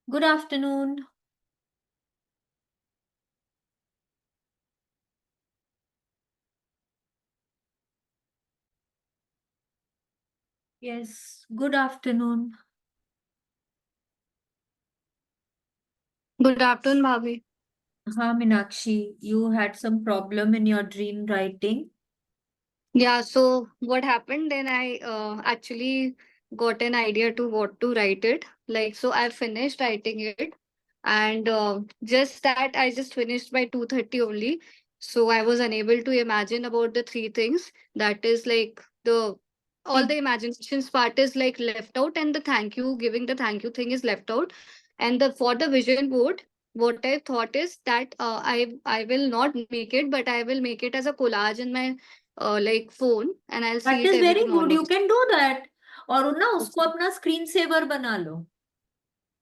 Good afternoon. Yes, good afternoon. Good afternoon, Bhavi. Meenakshi, you had some problem in your dream writing. Yeah, so what happened then? I actually got an idea to what to write it. So I finished writing it, and just that I just finished by 2:30 only. So I was unable to imagine about the three things. That is like the all See, the imaginations part is like left out, and the thank you giving the thank you thing is left out. And the for the vision board, what I thought is that I will not make it, but I will make it as a collage in my phone, and I'll see that it is every very good. You morning. can do that. और ना उसको Okay. अपना screen saver बना लो,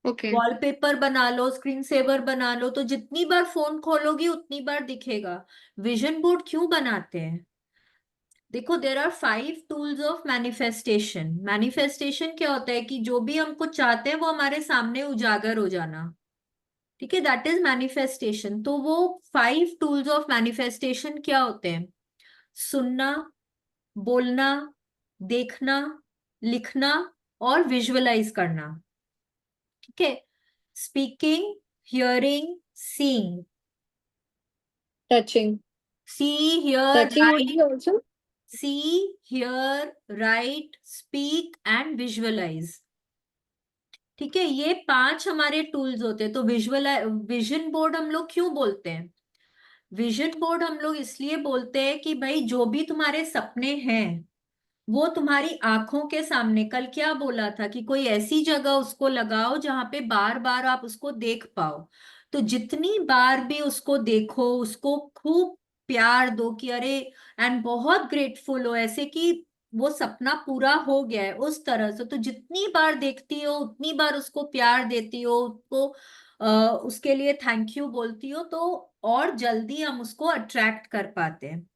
Okay. Wallpaper बना लो, screen saver बना लो, तो जितनी बार phone खोलोगी उतनी बार दिखेगा। विजन बोर्ड क्यों बनाते हैं? देखो, there are 5 tools of manifestation. Manifestation क्या होता है कि जो भी हम कुछ चाहते हैं वो हमारे सामने उजागर हो जाना। ठीक है, दैट इज मैनिफेस्टेशन। तो वो 5 टूल्स ऑफ मैनिफेस्टेशन क्या होते हैं? सुनना, बोलना, देखना, लिखना और विजुअलाइज करना। ठीक है, speaking, hearing, seeing. Touching. See, hear, Touching would be right. also. See, hear, right, speak and visualise. ठीक है, ये 5 हमारे टूल्स होते हैं। तो विजन बोर्ड हम लोग क्यों बोलते हैं? विजन बोर्ड हम लोग इसलिए बोलते हैं कि भाई जो भी तुम्हारे सपने हैं वो तुम्हारी आंखों के सामने। कल क्या बोला था कि कोई ऐसी जगह उसको लगाओ जहां पे बार बार आप उसको देख पाओ। तो जितनी बार भी उसको देखो, उसको खूब प्यार दो कि अरे, एंड बहुत ग्रेटफुल हो, ऐसे कि वो सपना पूरा हो गया है, उस तरह से। तो जितनी बार देखती हो उतनी बार उसको प्यार देती हो, उसको उसके लिए थैंक यू बोलती हो, तो और जल्दी हम उसको अट्रैक्ट कर पाते हैं।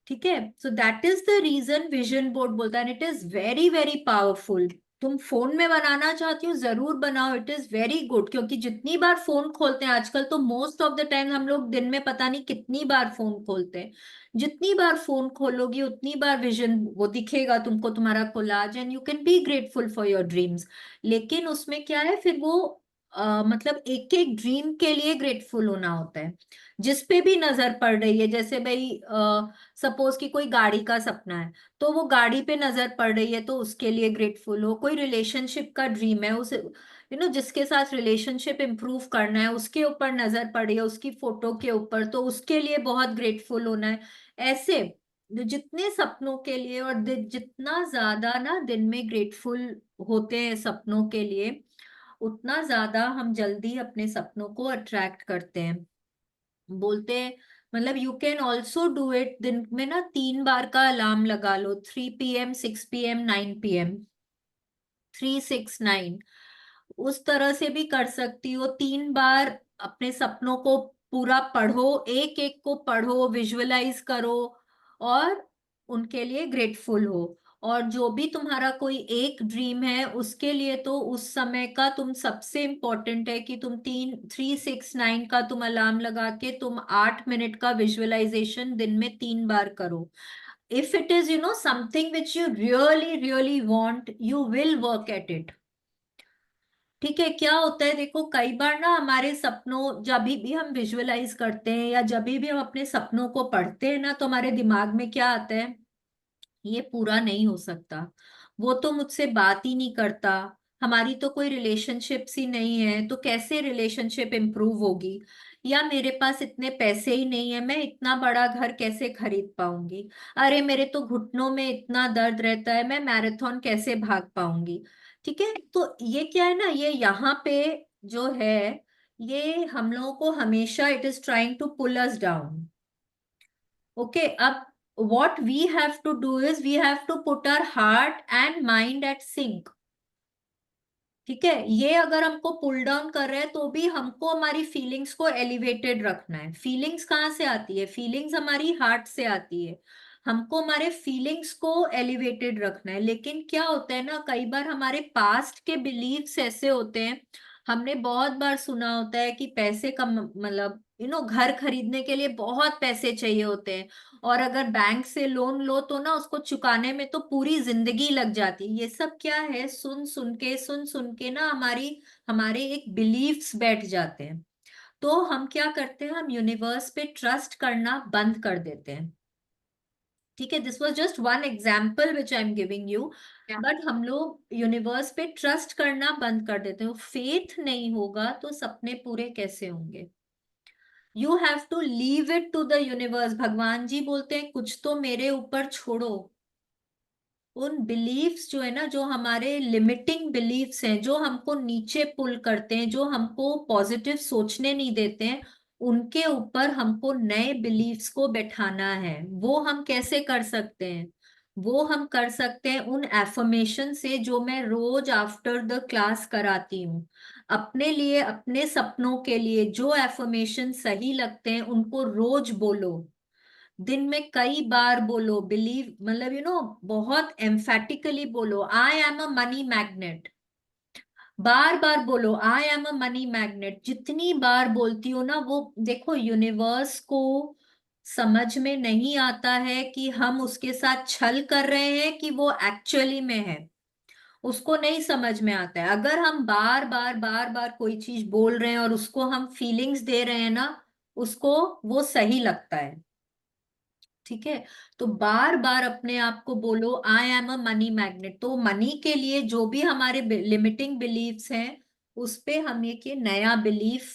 ठीक है, so that is the reason vision board बोलता है। It is very very powerful. तुम फोन में बनाना चाहती हो, जरूर बनाओ, इट इज वेरी गुड। क्योंकि जितनी बार फोन खोलते हैं आजकल, तो मोस्ट ऑफ द टाइम हम लोग दिन में पता नहीं कितनी बार फोन खोलते हैं। जितनी बार फोन खोलोगी उतनी बार विजन वो दिखेगा तुमको, तुम्हारा collage, and you can be grateful for your dreams. लेकिन उसमें क्या है फिर वो मतलब एक एक ड्रीम के लिए ग्रेटफुल होना होता है। जिस पे भी नजर पड़ रही है, जैसे भाई सपोज कि कोई गाड़ी का सपना है, तो वो गाड़ी पे नजर पड़ रही है तो उसके लिए ग्रेटफुल हो। कोई रिलेशनशिप का ड्रीम है, उसे जिसके साथ रिलेशनशिप इंप्रूव करना है, उसके ऊपर नजर पड़ी है, उसकी फोटो के ऊपर, तो उसके लिए बहुत ग्रेटफुल होना है। ऐसे जो जितने सपनों के लिए, और जितना ज्यादा ना दिन में ग्रेटफुल होते हैं सपनों के लिए, उतना ज्यादा हम जल्दी अपने सपनों को अट्रैक्ट करते हैं। बोलते हैं, मतलब you can also do it. दिन में ना 3 बार का अलार्म लगा लो, 3 PM, 6 PM, 9 PM, 3, 6, 9। उस तरह से भी कर सकती हो। 3 बार अपने सपनों को पूरा पढ़ो, एक एक को पढ़ो, विजुअलाइज करो, और उनके लिए ग्रेटफुल हो। और जो भी तुम्हारा कोई एक ड्रीम है उसके लिए, तो उस समय का तुम सबसे इम्पोर्टेंट है कि तुम 3, 6, 9 का तुम अलार्म लगा के तुम 8 मिनट का विजुअलाइजेशन दिन में 3 बार करो। If it is something which you really really want, you will work at it. ठीक है, क्या होता है देखो, कई बार ना हमारे सपनों, जब भी हम विजुअलाइज करते हैं या जब भी हम अपने सपनों को पढ़ते हैं ना, तो हमारे दिमाग में क्या आता है, ये पूरा नहीं हो सकता, वो तो मुझसे बात ही नहीं करता, हमारी तो कोई रिलेशनशिप्स ही नहीं है, तो कैसे रिलेशनशिप इंप्रूव होगी, या मेरे पास इतने पैसे ही नहीं है, मैं इतना बड़ा घर कैसे खरीद पाऊंगी, अरे मेरे तो घुटनों में इतना दर्द रहता है, मैं मैराथन कैसे भाग पाऊंगी। ठीक है, तो ये क्या है ना, ये यहाँ पे जो है, ये हम लोगों को हमेशा it is trying to pull us down. Okay, अब what we have to do is we have to put our heart and mind at sync। ठीक है, ये अगर हमको पुल डाउन कर रहे हैं तो भी हमको हमारी फीलिंग्स को एलिवेटेड रखना है। फीलिंग्स कहाँ से आती है? फीलिंग्स हमारी हार्ट से आती है। हमको हमारे फीलिंग्स को एलिवेटेड रखना है। लेकिन क्या होता है ना, कई बार हमारे पास्ट के बिलीव्स ऐसे होते हैं, हमने बहुत बार सुना होता है कि पैसे का मतलब घर खरीदने के लिए बहुत पैसे चाहिए होते हैं, और अगर बैंक से लोन लो तो ना उसको चुकाने में तो पूरी जिंदगी लग जाती है। ये सब क्या है, सुन सुन के ना हमारे एक बिलीफ्स बैठ जाते हैं। तो हम क्या करते हैं, हम यूनिवर्स पे ट्रस्ट करना बंद कर देते हैं। ठीक है, this was just one example which I am giving you. Yeah. But हम लोग यूनिवर्स पे ट्रस्ट करना बंद कर देते हैं। फेथ नहीं होगा तो सपने पूरे कैसे होंगे? You have to leave it to the universe. भगवान जी बोलते हैं कुछ तो मेरे ऊपर छोड़ो। उन बिलीफ्स जो है ना, जो हमारे लिमिटिंग बिलीफ्स हैं, जो हमको नीचे पुल करते हैं, जो हमको पॉजिटिव सोचने नहीं देते हैं, उनके ऊपर हमको नए बिलीफ्स को बैठाना है। वो हम कैसे कर सकते हैं? वो हम कर सकते हैं उन एफर्मेशन से जो मैं रोज आफ्टर द क्लास कराती हूँ। अपने लिए, अपने सपनों के लिए जो एफर्मेशन सही लगते हैं उनको रोज बोलो। दिन में कई बार बोलो, बिलीव मतलब बहुत एम्फेटिकली बोलो, I am a money magnet. बार बार बोलो, I am a money magnet. जितनी बार बोलती हो ना, वो देखो यूनिवर्स को समझ में नहीं आता है कि हम उसके साथ छल कर रहे हैं कि वो एक्चुअली में है। उसको नहीं समझ में आता है। अगर हम बार बार कोई चीज बोल रहे हैं और उसको हम फीलिंग्स दे रहे हैं ना, उसको वो सही लगता है। ठीक है, तो बार बार अपने आप को बोलो, I am a money magnet. तो मनी के लिए जो भी हमारे लिमिटिंग बिलीफ्स हैं, उस पे हम एक ये नया बिलीफ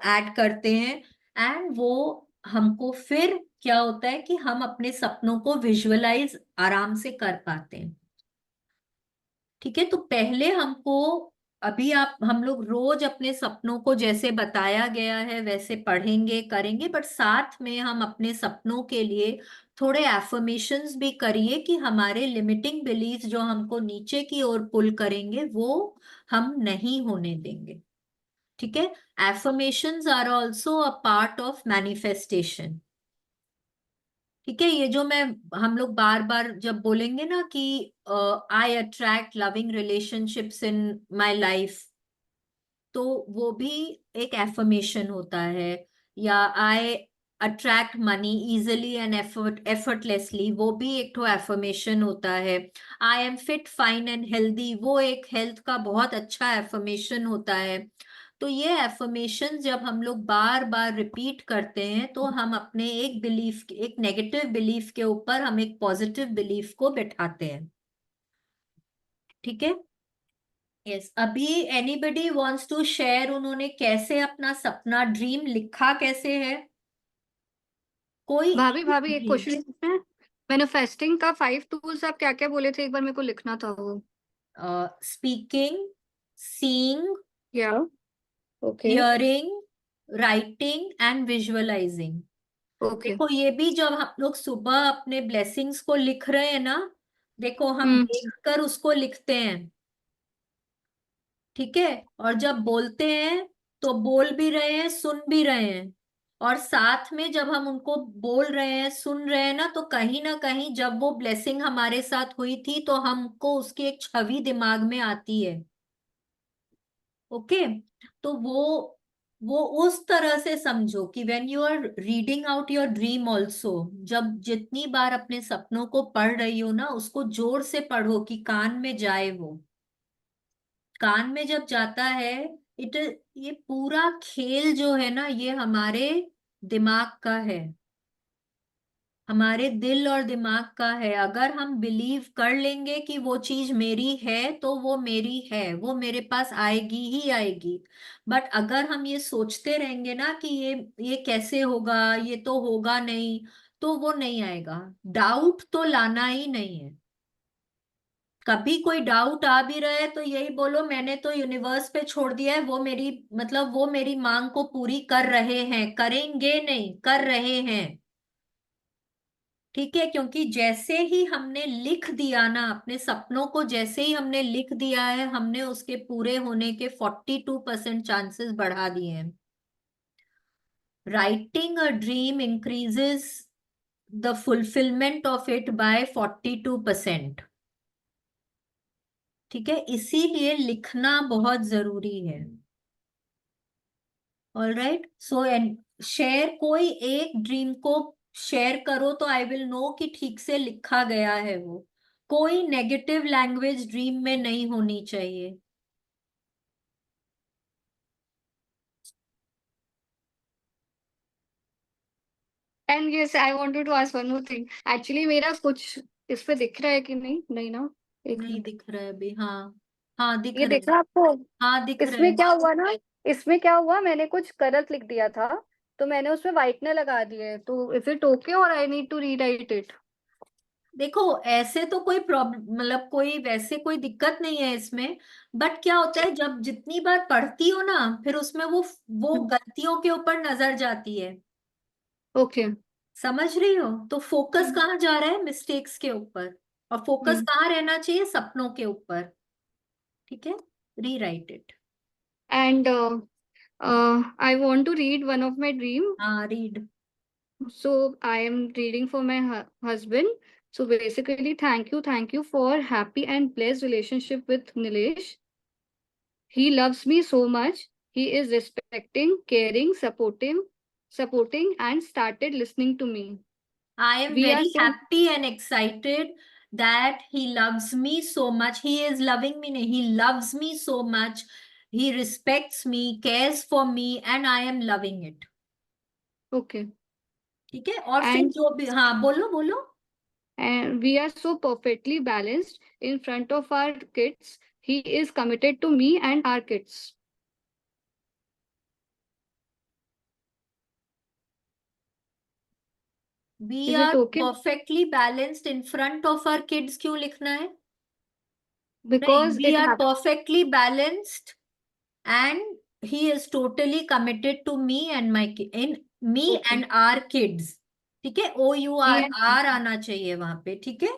ऐड करते हैं। एंड वो हमको फिर क्या होता है कि हम अपने सपनों को विजुअलाइज आराम से कर पाते हैं। ठीक है, तो पहले हमको, अभी आप हम लोग रोज अपने सपनों को जैसे बताया गया है वैसे पढ़ेंगे करेंगे, बट साथ में हम अपने सपनों के लिए थोड़े एफर्मेशंस भी करिए कि हमारे लिमिटिंग बिलीफ जो हमको नीचे की ओर पुल करेंगे वो हम नहीं होने देंगे। ठीक है, affirmations are also a part of manifestation. ठीक है, ये जो मैं हम लोग बार बार जब बोलेंगे ना कि I attract loving relationships in my life, तो वो भी एक एफर्मेशन होता है। या I attract money easily and effortlessly, वो भी एक तो एफर्मेशन होता है। I am fit fine and healthy, वो एक हेल्थ का बहुत अच्छा एफर्मेशन होता है। तो ये एफर्मेशन जब हम लोग बार बार रिपीट करते हैं तो हम अपने एक बिलीफ, एक नेगेटिव बिलीफ के ऊपर हम एक पॉजिटिव बिलीफ को बैठाते हैं। ठीक है, यस। अभी एनीबडी वांट्स टू शेयर, उन्होंने कैसे अपना सपना ड्रीम लिखा कैसे है? कोई भाभी एक भाभी एक ड्रीम। क्वेश्चन है। मैन्युफेस्टिंग का 5 टूल्स आप क्या क्या बोले थे, एक बार मेरे को लिखना था वो। स्पीकिंग, सीइंग, या okay. Hearing, writing and visualising. Okay. देखो ये भी जब हम लोग सुबह अपने ब्लेसिंग्स को लिख रहे हैं ना, देखो हम हम्म। देखकर उसको लिखते हैं। ठीक है, और जब बोलते हैं तो बोल भी रहे हैं, सुन भी रहे हैं। और साथ में जब हम उनको बोल रहे हैं, सुन रहे हैं ना कहीं जब वो ब्लेसिंग हमारे साथ हुई थी तो हमको उसकी एक छवि दिमाग में आती है। ओके, तो वो उस तरह से समझो कि when you are reading out your dream also, जब जितनी बार अपने सपनों को पढ़ रही हो ना, उसको जोर से पढ़ो कि कान में जाए वो। कान में जब जाता है, इट, ये पूरा खेल जो है ना, ये हमारे दिमाग का है, हमारे दिल और दिमाग का है। अगर हम बिलीव कर लेंगे कि वो चीज मेरी है तो वो मेरी है, वो मेरे पास आएगी ही आएगी। बट अगर हम ये सोचते रहेंगे ना कि ये कैसे होगा, ये तो होगा नहीं, तो वो नहीं आएगा। डाउट तो लाना ही नहीं है। कभी कोई डाउट आ भी रहा है तो यही बोलो, मैंने तो यूनिवर्स पे छोड़ दिया है, वो मेरी मतलब वो मेरी मांग को पूरी कर रहे हैं, करेंगे नहीं, कर रहे हैं। ठीक है, क्योंकि जैसे ही हमने लिख दिया ना अपने सपनों को, जैसे ही हमने लिख दिया है, हमने उसके पूरे होने के 42% चांसेस बढ़ा दिए हैं। Writing a dream increases the fulfilment of it by 42%। ठीक है, इसीलिए लिखना बहुत जरूरी है। All right, so and share, कोई एक ड्रीम को शेयर करो तो आई विल नो कि ठीक से लिखा गया है वो। कोई नेगेटिव लैंग्वेज ड्रीम में नहीं होनी चाहिए। And yes, I wanted to ask one more thing. Actually मेरा कुछ इस पे दिख रहा है कि नहीं? नहीं ना? एक नहीं मिनट। दिख रहा है अभी, हाँ। हाँ दिख ये रहा दिख है। रहा आपको? हाँ दिख रहा इसमें है। क्या हुआ ना, इसमें क्या हुआ, मैंने कुछ गलत लिख दिया था, तो मैंने उसमें व्हाइटनर लगा दिए, तो इज इट ओके और I need to rewrite it? देखो, ऐसे तो कोई प्रॉब्लम, मतलब कोई वैसे कोई दिक्कत नहीं है इसमें। बट क्या होता है, जब जितनी बार पढ़ती हो ना, फिर उसमें वो गलतियों के ऊपर नजर जाती है। ओके। समझ रही हो? तो फोकस कहाँ जा रहा है? मिस्टेक्स के ऊपर। और फोकस कहाँ रहना चाहिए? सपनों के ऊपर। ठीक है, rewrite it. And I want to read one of my dream. हाँ read. So I am reading for my husband. So basically, thank you for happy and blessed relationship with Nilesh. He loves me so much. He is respecting, caring, supporting, and started listening to me. I am We are very so happy and excited that he loves me so much. He is loving me. नहीं, he loves me so much. He respects me, cares for me, and I am loving it. okay. ठीक है, और फिर And जो भी, हाँ बोलो बोलो। we are so perfectly balanced in front of our kids. He is committed to me and our kids. We Is it are okay? perfectly balanced in front of our kids, क्यों लिखना है? नहीं, Because we it are happened. perfectly balanced and he is totally committed to me and in me Okay. and our kids। ठीक है, O U Me R, and R आना चाहिए वहां पे। ठीक है,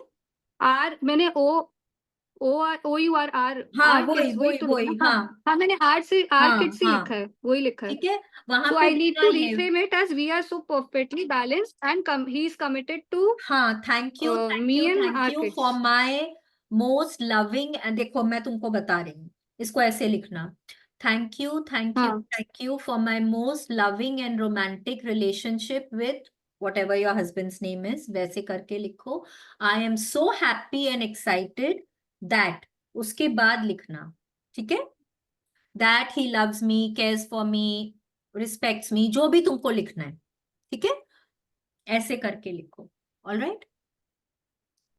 R मैंने OUR हाँ आर वही किड्स वही वही तो लिखा। वही, हाँ हाँ। हाँ, मैंने आर हाँ किड्स ही हाँ, लिखा है, वही लिखा है। ठीक है, वहां सो पे आई नीड लिखना टू है। Reframe it as we are so perfectly balanced and he is committed to हाँ, thank you thank me you and thank are you for kids. My most loving, and देखो मैं तुमको बता रही हूँ, इसको ऐसे लिखना। थैंक यू थैंक यू हाँ thank you for my most loving and romantic relationship with whatever your husband's name is, वैसे करके लिखो। I am so happy and excited that, उसके बाद लिखना। ठीक है, that he loves me, cares for me, respects me, जो भी तुमको लिखना है। ठीक है, ऐसे करके लिखो। All right,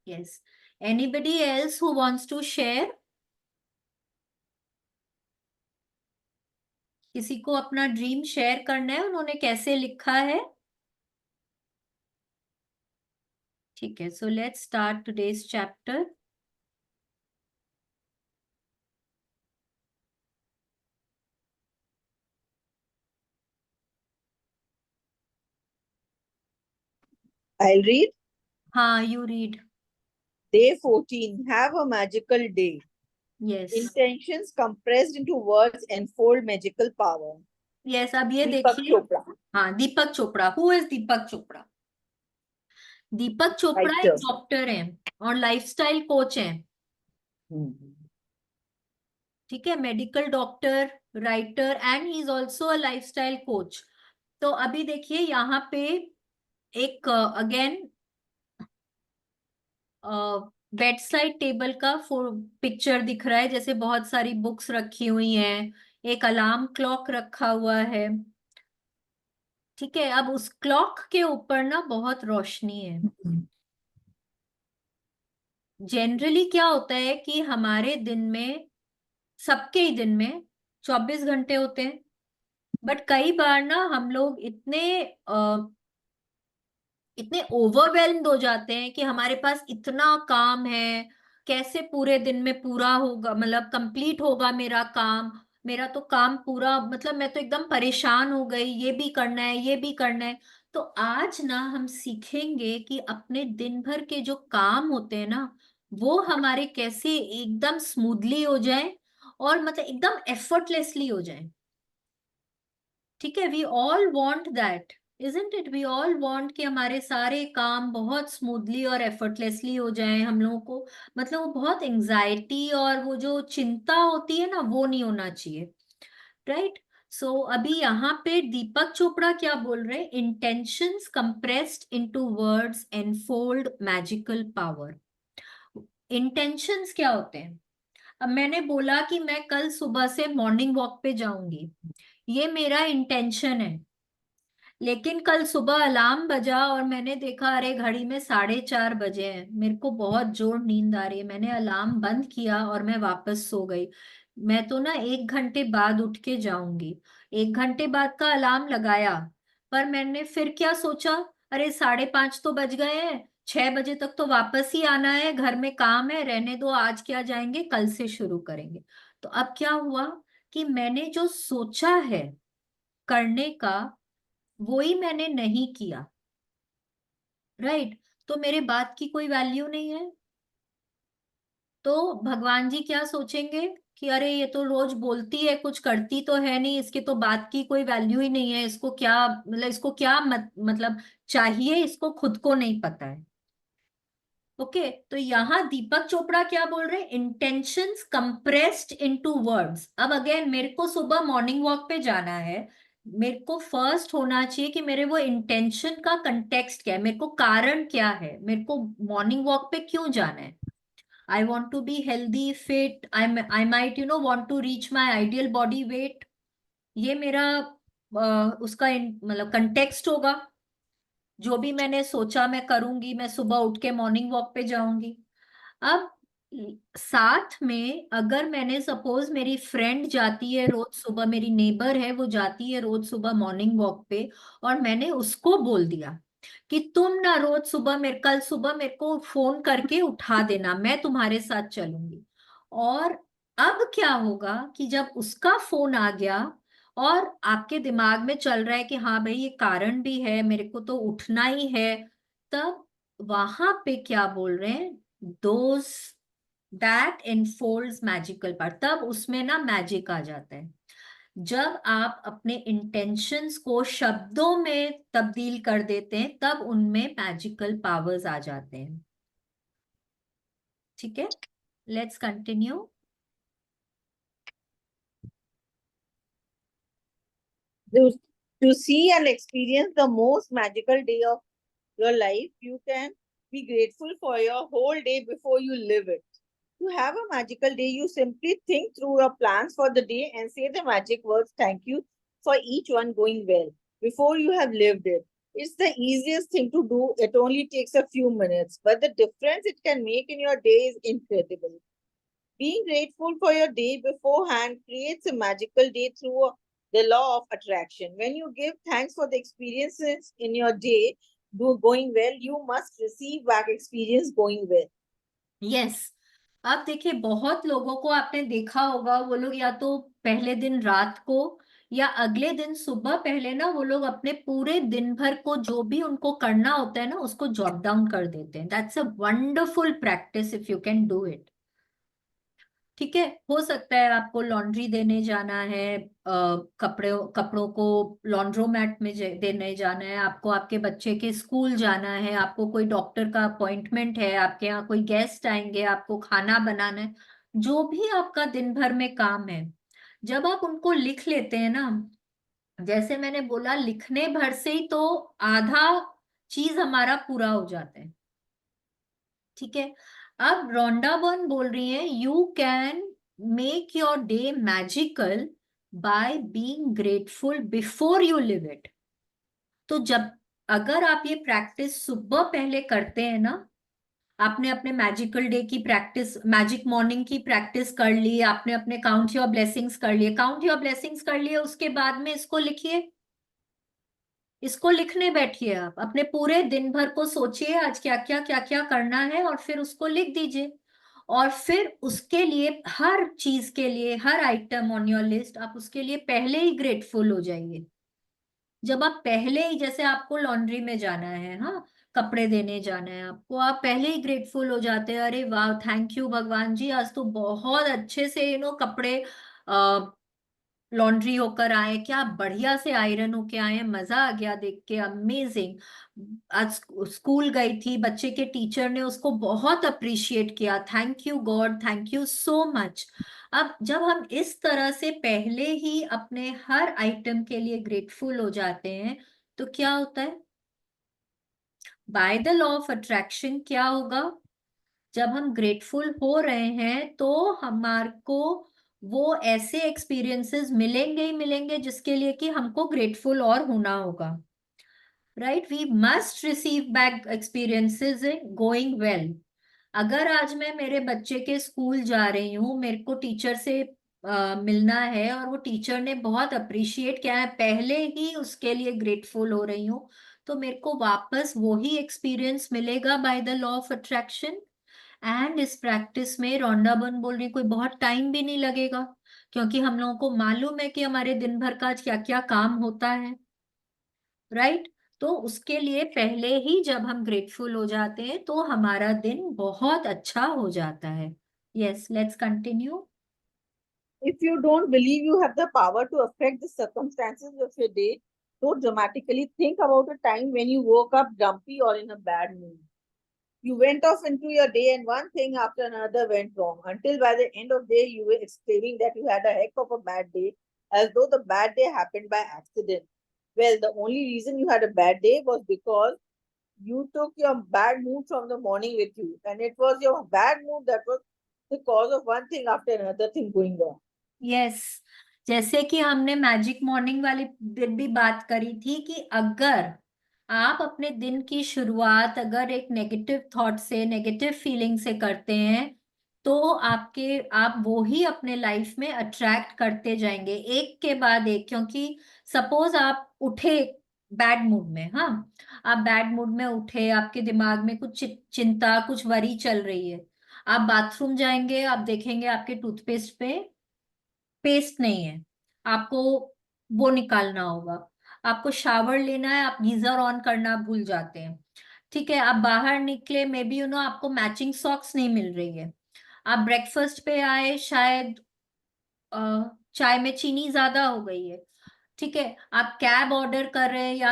yes. Anybody else who wants to share? किसी को अपना ड्रीम शेयर करना है, उन्होंने कैसे लिखा है? ठीक है, so let's start today's chapter. I'll read. हाँ, you read. Day 14. Have a magical day. Yes Intentions compressed into words enfold magical power. Yes, अब ये Deepak देखिए। Chopra, हाँ, दीपक चोपड़ा। हु इज दीपक चोपड़ा? दीपक चोपड़ा एक writer. डॉक्टर हैं और लाइफस्टाइल कोच हैं। Hmm. ठीक है, medical doctor, writer, and he is also a lifestyle coach. तो अभी देखिए यहाँ पे एक अगेन बेड साइड टेबल का पिक्चर दिख रहा है, जैसे बहुत सारी बुक्स रखी हुई हैं, एक अलार्म क्लॉक रखा हुआ है। ठीक है, अब उस क्लॉक के ऊपर ना बहुत रोशनी है। जनरली क्या होता है कि हमारे दिन में, सबके ही दिन में 24 घंटे होते हैं। बट कई बार ना हम लोग इतने ओवरवेल्म्ड हो जाते हैं कि हमारे पास इतना काम है, कैसे पूरे दिन में पूरा होगा, मतलब कंप्लीट होगा मेरा काम। मेरा तो काम पूरा, मतलब मैं तो एकदम परेशान हो गई, ये भी करना है ये भी करना है। तो आज ना हम सीखेंगे कि अपने दिन भर के जो काम होते हैं ना, वो हमारे कैसे एकदम स्मूथली हो जाए, और मतलब एकदम एफर्टलेसली हो जाए। ठीक है, we all want that. Isn't it? We all want कि हमारे सारे काम बहुत स्मूथली और एफर्टलेसली हो जाएं। हम लोगों को मतलब वो बहुत एंजाइटी और वो जो चिंता होती है ना, वो नहीं होना चाहिए, राइट? सो अभी यहाँ पे दीपक चोपड़ा क्या बोल रहे हैं? Intentions compressed into words enfold magical power. Intentions क्या होते हैं? अब मैंने बोला कि मैं कल सुबह से मॉर्निंग वॉक पे जाऊंगी, ये मेरा इंटेंशन है। लेकिन कल सुबह अलार्म बजा और मैंने देखा अरे घड़ी में 4:30 बजे हैं, मेरे को बहुत जोर नींद आ रही है, मैंने अलार्म बंद किया और मैं वापस सो गई। मैं तो ना 1 घंटे बाद उठ के जाऊंगी। 1 घंटे बाद का अलार्म लगाया, पर मैंने फिर क्या सोचा, अरे 5:30 तो बज गए हैं, 6 बजे तक तो वापस ही आना है, घर में काम है, रहने दो, आज क्या जाएंगे, कल से शुरू करेंगे। तो अब क्या हुआ कि मैंने जो सोचा है करने का, वो ही मैंने नहीं किया, राइट? तो मेरे बात की कोई वैल्यू नहीं है। तो भगवान जी क्या सोचेंगे कि अरे ये तो रोज बोलती है, कुछ करती तो है नहीं, इसकी तो बात की कोई वैल्यू ही नहीं है, इसको क्या मतलब, इसको क्या मतलब चाहिए, इसको खुद को नहीं पता है। ओके, तो यहाँ दीपक चोपड़ा क्या बोल रहे हैं? Intentions compressed into words. अब अगेन मेरे को सुबह मॉर्निंग वॉक पे जाना है, मेरे को फर्स्ट होना चाहिए कि मेरे वो इंटेंशन का कंटेक्स्ट क्या है, मेरे को कारण क्या है, मेरे को मॉर्निंग वॉक पे क्यों जाना है। I want to be healthy fit, I might want to reach my ideal body weight. ये मेरा उसका मतलब कंटेक्स्ट होगा। जो भी मैंने सोचा मैं करूंगी, मैं सुबह उठ के मॉर्निंग वॉक पे जाऊंगी। अब साथ में अगर मैंने सपोज मेरी फ्रेंड जाती है रोज सुबह, मेरी नेबर है वो जाती है रोज सुबह मॉर्निंग वॉक पे, और मैंने उसको बोल दिया कि तुम ना रोज सुबह, मेरे कल सुबह मेरे को फोन करके उठा देना, मैं तुम्हारे साथ चलूंगी। और अब क्या होगा कि जब उसका फोन आ गया और आपके दिमाग में चल रहा है कि हाँ भाई ये कारण भी है, मेरे को तो उठना ही है, तब वहां पे क्या बोल रहे हैं? Those that infolds magical power. तब उसमें ना मैजिक आ जाता है। जब आप अपने इंटेंशंस को शब्दों में तब्दील कर देते हैं, तब उनमें मैजिकल पावर्स आ जाते हैं। ठीक है, let's continue. To, to see and experience the most magical day of your life, you can be grateful for your whole day before you live it. To have a magical day, you simply think through your plans for the day and say the magic words thank you for each one going well before you have lived it. It's the easiest thing to do. It only takes a few minutes, but the difference it can make in your day is incredible. Being grateful for your day beforehand creates a magical day through the law of attraction. When you give thanks for the experiences in your day going well, you must receive back experience going well. Yes, अब देखिए बहुत लोगों को आपने देखा होगा, वो लोग या तो पहले दिन रात को या अगले दिन सुबह पहले ना, वो लोग अपने पूरे दिन भर को जो भी उनको करना होता है ना, उसको जॉट डाउन कर देते हैं। That's a wonderful practice if you can do it. ठीक है, हो सकता है आपको लॉन्ड्री देने जाना है, कपड़ों कपड़ों को लॉन्ड्रोमैट में देने जाना है, आपको आपके बच्चे के स्कूल जाना है, आपको कोई डॉक्टर का अपॉइंटमेंट है, आपके यहाँ कोई गेस्ट आएंगे, आपको खाना बनाना है, जो भी आपका दिन भर में काम है, जब आप उनको लिख लेते हैं ना, जैसे मैंने बोला लिखने भर से ही तो आधा चीज हमारा पूरा हो जाता है। ठीक है, अब रोंडा बर्न बोल रही है you can make your day magical by being grateful before you live it. तो जब अगर आप ये प्रैक्टिस सुबह पहले करते हैं ना, आपने अपने मैजिकल डे की प्रैक्टिस, मैजिक मॉर्निंग की प्रैक्टिस कर ली, आपने अपने काउंट योर ब्लेसिंग्स कर लिए, काउंट योर ब्लेसिंग्स कर लिए, उसके बाद में इसको लिखिए, इसको लिखने बैठिए, आप अपने पूरे दिन भर को सोचिए आज क्या क्या करना है, और फिर उसको लिख दीजिए। और फिर उसके लिए, हर चीज के लिए, हर आइटम ऑन योर लिस्ट, आप उसके लिए पहले ही ग्रेटफुल हो जाइए। जब आप पहले ही, जैसे आपको लॉन्ड्री में जाना है, हाँ, कपड़े देने जाना है आपको, आप पहले ही ग्रेटफुल हो जाते हैं, अरे वाह थैंक यू भगवान जी, आज तो बहुत अच्छे से कपड़े लॉन्ड्री होकर आए, क्या बढ़िया से आयरन होके आए, मजा आ गया देख के, अमेजिंग। आज स्कूल गई थी, बच्चे के टीचर ने उसको बहुत अप्रिशिएट किया, thank you God, thank you so much. अब जब हम इस तरह से पहले ही अपने हर आइटम के लिए ग्रेटफुल हो जाते हैं, तो क्या होता है, by the law of attraction क्या होगा, जब हम ग्रेटफुल हो रहे हैं तो हमारे को वो ऐसे एक्सपीरियंसेस मिलेंगे ही मिलेंगे जिसके लिए कि हमको ग्रेटफुल और होना होगा, right. We must receive back experiences going well. अगर आज मैं मेरे बच्चे के स्कूल जा रही हूँ, मेरे को टीचर से मिलना है और वो टीचर ने बहुत अप्रिशिएट किया है, पहले ही उसके लिए ग्रेटफुल हो रही हूँ, तो मेरे को वापस वही एक्सपीरियंस मिलेगा by the law of attraction. And इस प्रैक्टिस में रोंडा बन बोल रही कोई बहुत टाइम भी नहीं लगेगा, क्योंकि हम लोगों को मालूम है कि हमारे दिन भर का क्या क्या काम होता है, राइट। तो उसके लिए पहले ही जब हम ग्रेटफुल हो जाते हैं तो हमारा दिन बहुत अच्छा हो जाता है। Yes, let's continue. If you don't believe you have the power to affect the circumstances of your day, don't dramatically think about a time when you woke up grumpy or in a bad mood. You went off into your day and one thing after another went wrong until by the end of the day you were exclaiming that you had a heck of a bad day as though the bad day happened by accident. Well, the only reason you had a bad day was because you took your bad mood from the morning with you, and it was your bad mood that was the cause of one thing after another thing going wrong. Yes, जैसे कि हमने magic morning वाली दिन भी बात करी थी कि अगर आप अपने दिन की शुरुआत अगर एक नेगेटिव थॉट से, नेगेटिव फीलिंग से करते हैं, तो आप वो ही अपने लाइफ में अट्रैक्ट करते जाएंगे एक के बाद एक। क्योंकि सपोज आप उठे बैड मूड में, हाँ, आप बैड मूड में उठे, आपके दिमाग में कुछ चिंता, कुछ वरी चल रही है, आप बाथरूम जाएंगे, आप देखेंगे आपके टूथपेस्ट पे पेस्ट नहीं है, आपको वो निकालना होगा। आपको शावर लेना है, आप गीजर ऑन करना भूल जाते हैं, ठीक है। आप बाहर निकले, मे बी आपको मैचिंग सॉक्स नहीं मिल रही है। आप ब्रेकफास्ट पे आए, शायद चाय में चीनी ज्यादा हो गई है, ठीक है। आप कैब ऑर्डर कर रहे हैं या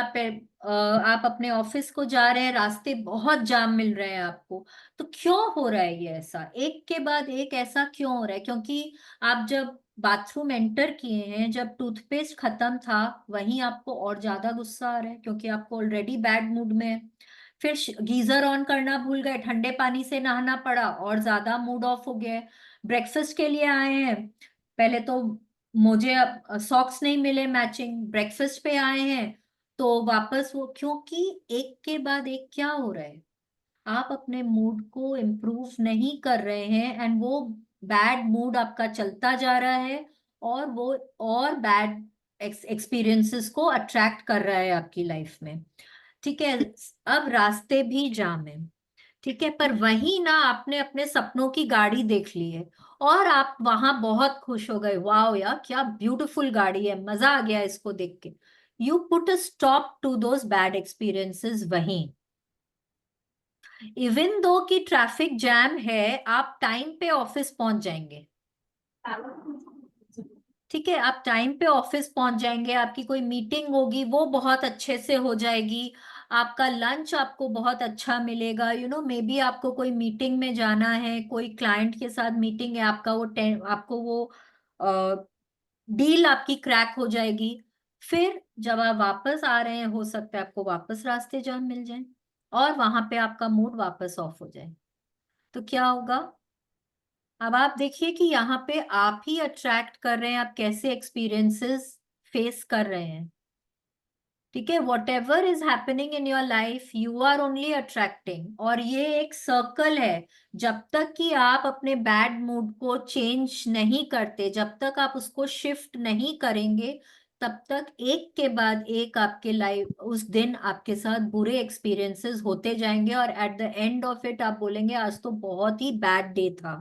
आप अपने ऑफिस को जा रहे हैं, रास्ते बहुत जाम मिल रहे हैं आपको। तो क्यों हो रहा है ये ऐसा, एक के बाद एक ऐसा क्यों हो रहा है? क्योंकि आप जब बाथरूम एंटर किए हैं, जब टूथपेस्ट खत्म था, वहीं आपको और ज्यादा गुस्सा आ रहा है क्योंकि आपको ऑलरेडी बैड मूड में है। फिर गीजर ऑन करना भूल गए, ठंडे पानी से नहाना पड़ा, और ज्यादा मूड ऑफ हो गया है। ब्रेकफास्ट के लिए आए हैं, पहले तो मुझे सॉक्स नहीं मिले मैचिंग, ब्रेकफास्ट पे आए हैं तो वापस वो, क्योंकि एक के बाद एक क्या हो रहा है, आप अपने मूड को इम्प्रूव नहीं कर रहे हैं, एंड वो बैड मूड आपका चलता जा रहा है, और वो और बैड एक्सपीरियंसेस को अट्रैक्ट कर रहा है आपकी लाइफ में, ठीक है। अब रास्ते भी जाम है, ठीक है, पर वही ना आपने अपने सपनों की गाड़ी देख ली है और आप वहां बहुत खुश हो गए, वाओ यार क्या ब्यूटीफुल गाड़ी है, मजा आ गया इसको देख के। You put a stop to those bad experiences वहीं। इवन दो कि ट्रैफिक जैम है, आप टाइम पे ऑफिस पहुंच जाएंगे, ठीक है। आप टाइम पे ऑफिस पहुंच जाएंगे, आपकी कोई मीटिंग होगी वो बहुत अच्छे से हो जाएगी, आपका लंच आपको बहुत अच्छा मिलेगा, मे बी आपको कोई मीटिंग में जाना है, कोई क्लाइंट के साथ मीटिंग है, आपको वो डील आपकी क्रैक हो जाएगी। फिर जब आप वापस आ रहे हैं, हो सकता है आपको वापस रास्ते जाम मिल जाए और वहां पे आपका मूड वापस ऑफ हो जाए, तो क्या होगा? अब आप देखिए कि यहाँ पे आप ही अट्रैक्ट कर रहे हैं, आप कैसे एक्सपीरियंसेस फेस कर रहे हैं, ठीक है। Whatever is happening in your life, you are only attracting, और ये एक सर्कल है। जब तक कि आप अपने बैड मूड को चेंज नहीं करते, जब तक आप उसको शिफ्ट नहीं करेंगे, तब तक एक के बाद एक आपके लाइफ उस दिन आपके साथ बुरे एक्सपीरियंसेस होते जाएंगे, और at the end of it आप बोलेंगे आज तो बहुत ही बैड डे था।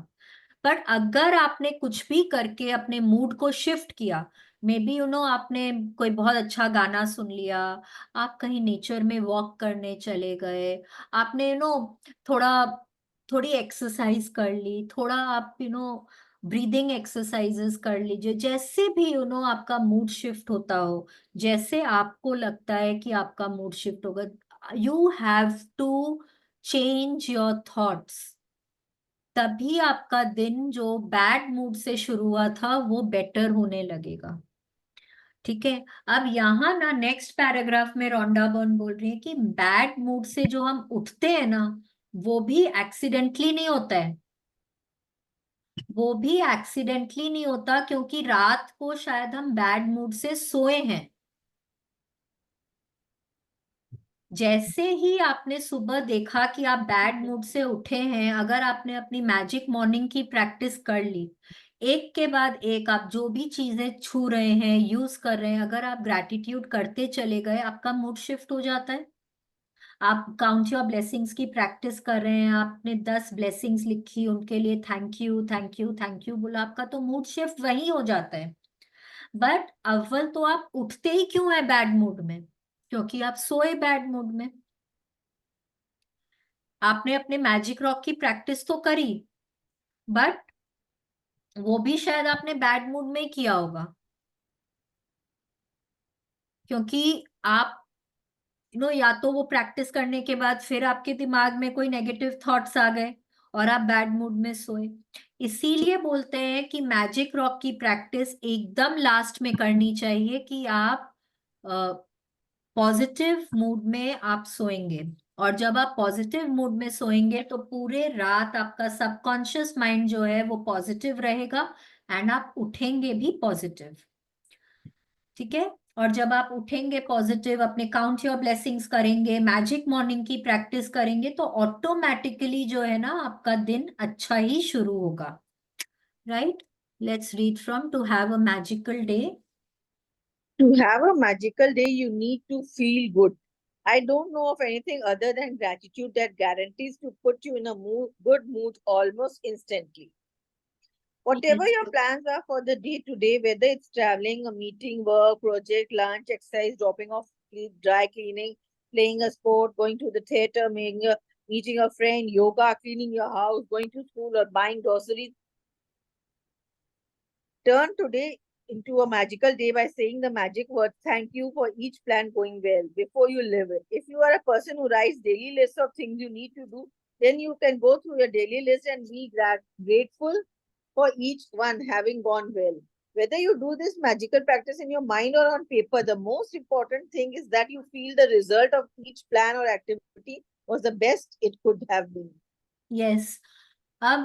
पर अगर आपने कुछ भी करके अपने मूड को शिफ्ट किया, मे बी आपने कोई बहुत अच्छा गाना सुन लिया, आप कहीं नेचर में वॉक करने चले गए, आपने थोड़ा थोड़ी एक्सरसाइज कर ली, थोड़ा आप ब्रीदिंग एक्सरसाइजेस कर लीजिए, जैसे भी आपका मूड शिफ्ट होता हो, जैसे आपको लगता है कि आपका मूड शिफ्ट होगा, you have to change your thoughts. तभी आपका दिन जो बैड मूड से शुरू हुआ था वो बेटर होने लगेगा। ठीक है। अब यहाँ ना नेक्स्ट पैराग्राफ में रोंडा बर्न बोल रही है कि बैड मूड से जो हम उठते हैं ना, वो भी एक्सीडेंटली नहीं होता है। वो भी एक्सीडेंटली नहीं होता, क्योंकि रात को शायद हम बैड मूड से सोए हैं। जैसे ही आपने सुबह देखा कि आप बैड मूड से उठे हैं, अगर आपने अपनी मैजिक मॉर्निंग की प्रैक्टिस कर ली, एक के बाद एक आप जो भी चीजें छू रहे हैं, यूज कर रहे हैं, अगर आप ग्रैटिट्यूड करते चले गए, आपका मूड शिफ्ट हो जाता है। आप काउंट योर ब्लेसिंग्स की प्रैक्टिस कर रहे हैं, आपने 10 ब्लेसिंग्स लिखी, उनके लिए thank you thank you thank you बोला, आपका तो मूड शिफ्ट वही हो जाता है। बट अव्वल तो आप उठते ही क्यों है बैड मूड में? क्योंकि आप सोए बैड मूड में। आपने अपने मैजिक रॉक की प्रैक्टिस तो करी, बट वो भी शायद आपने बैड मूड में ही किया होगा, क्योंकि आप या तो वो प्रैक्टिस करने के बाद फिर आपके दिमाग में कोई नेगेटिव थॉट्स आ गए और आप बैड मूड में सोए। इसीलिए बोलते हैं कि मैजिक रॉक की प्रैक्टिस एकदम लास्ट में करनी चाहिए, कि आप पॉजिटिव मूड में आप सोएंगे। और जब आप पॉजिटिव मूड में सोएंगे तो पूरे रात आपका सबकॉन्शियस माइंड जो है वो पॉजिटिव रहेगा, एंड आप उठेंगे भी पॉजिटिव। ठीक है। और जब आप उठेंगे पॉजिटिव, अपने काउंट योर ब्लेसिंग्स करेंगे, मैजिक मॉर्निंग की प्रैक्टिस करेंगे, तो ऑटोमेटिकली जो है ना आपका दिन अच्छा ही शुरू होगा। Right. Let's read from to have a magical day. To have a magical day, you need to feel good. I don't know of anything other than gratitude that guarantees to put you in a good mood almost instantly. Whatever your plans are for the day today, whether it's traveling, a meeting, work, project, lunch, exercise, dropping off, dry cleaning, playing a sport, going to the theater, meeting a friend, yoga, cleaning your house, going to school, or buying groceries, turn today into a magical day by saying the magic word thank you for each plan going well before you live it. If you are a person who writes daily lists of things you need to do, then you can go through your daily list and be grateful for each one having gone well. Whether you do this magical practice in your mind or on paper, the most important thing is that you feel the result of each plan or activity was the best it could have been. Yes. अब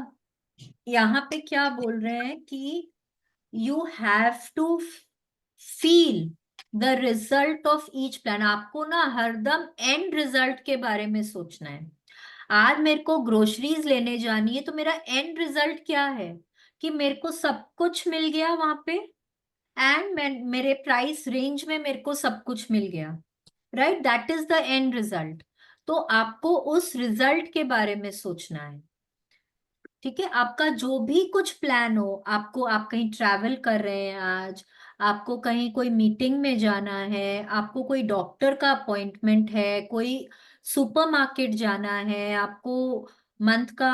यहाँ पे क्या बोल रहे हैं कि you have to feel the result of each plan. आपको ना हरदम एंड रिजल्ट के बारे में सोचना है। आज मेरे को ग्रोसरीज लेने जानी है, तो मेरा एंड रिजल्ट क्या है? कि मेरे को सब कुछ मिल गया वहां पे, एंड मेरे प्राइस रेंज में मेरे को सब कुछ मिल गया। Right, that is the end result. तो आपको उस रिजल्ट के बारे में सोचना है। ठीक है। आपका जो भी कुछ प्लान हो, आपको, आप कहीं ट्रैवल कर रहे हैं आज, आपको कहीं कोई मीटिंग में जाना है, आपको कोई डॉक्टर का अपॉइंटमेंट है, कोई सुपरमार्केट जाना है, आपको मंथ का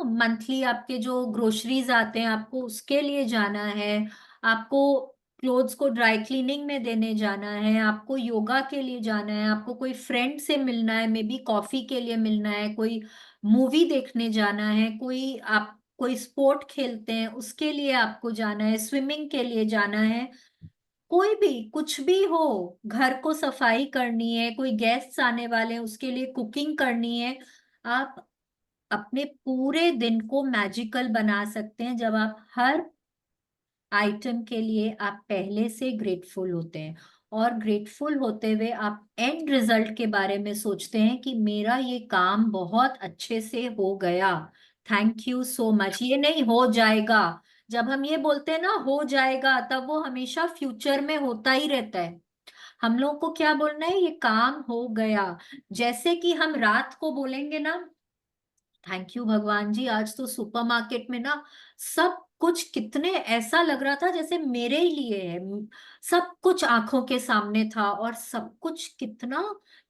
मंथली आपके जो ग्रोसरीज आते हैं आपको उसके लिए जाना है, आपको क्लोथ्स को ड्राई क्लीनिंग में देने जाना है, आपको योगा के लिए जाना है, आपको कोई फ्रेंड से मिलना है, मे बी कॉफी के लिए मिलना है, कोई मूवी देखने जाना है, कोई स्पोर्ट खेलते हैं उसके लिए आपको जाना है, स्विमिंग के लिए जाना है, कोई भी कुछ भी हो, घर को सफाई करनी है, कोई गेस्ट्स आने वाले हैं उसके लिए कुकिंग करनी है। आप अपने पूरे दिन को मैजिकल बना सकते हैं जब आप हर आइटम के लिए आप पहले से ग्रेटफुल होते हैं, और ग्रेटफुल होते हुए आप एंड रिजल्ट के बारे में सोचते हैं कि मेरा ये काम बहुत अच्छे से हो गया, थैंक यू सो मच। ये नहीं हो जाएगा। जब हम ये बोलते हैं ना हो जाएगा, तब वो हमेशा फ्यूचर में होता ही रहता है। हम लोग को क्या बोलना है? ये काम हो गया। जैसे कि हम रात को बोलेंगे ना, थैंक यू भगवान जी, आज तो सुपरमार्केट में ना सब कुछ कितने ऐसा लग रहा था जैसे मेरे ही लिए है। सब कुछ आंखों के सामने था, और सब कुछ कितना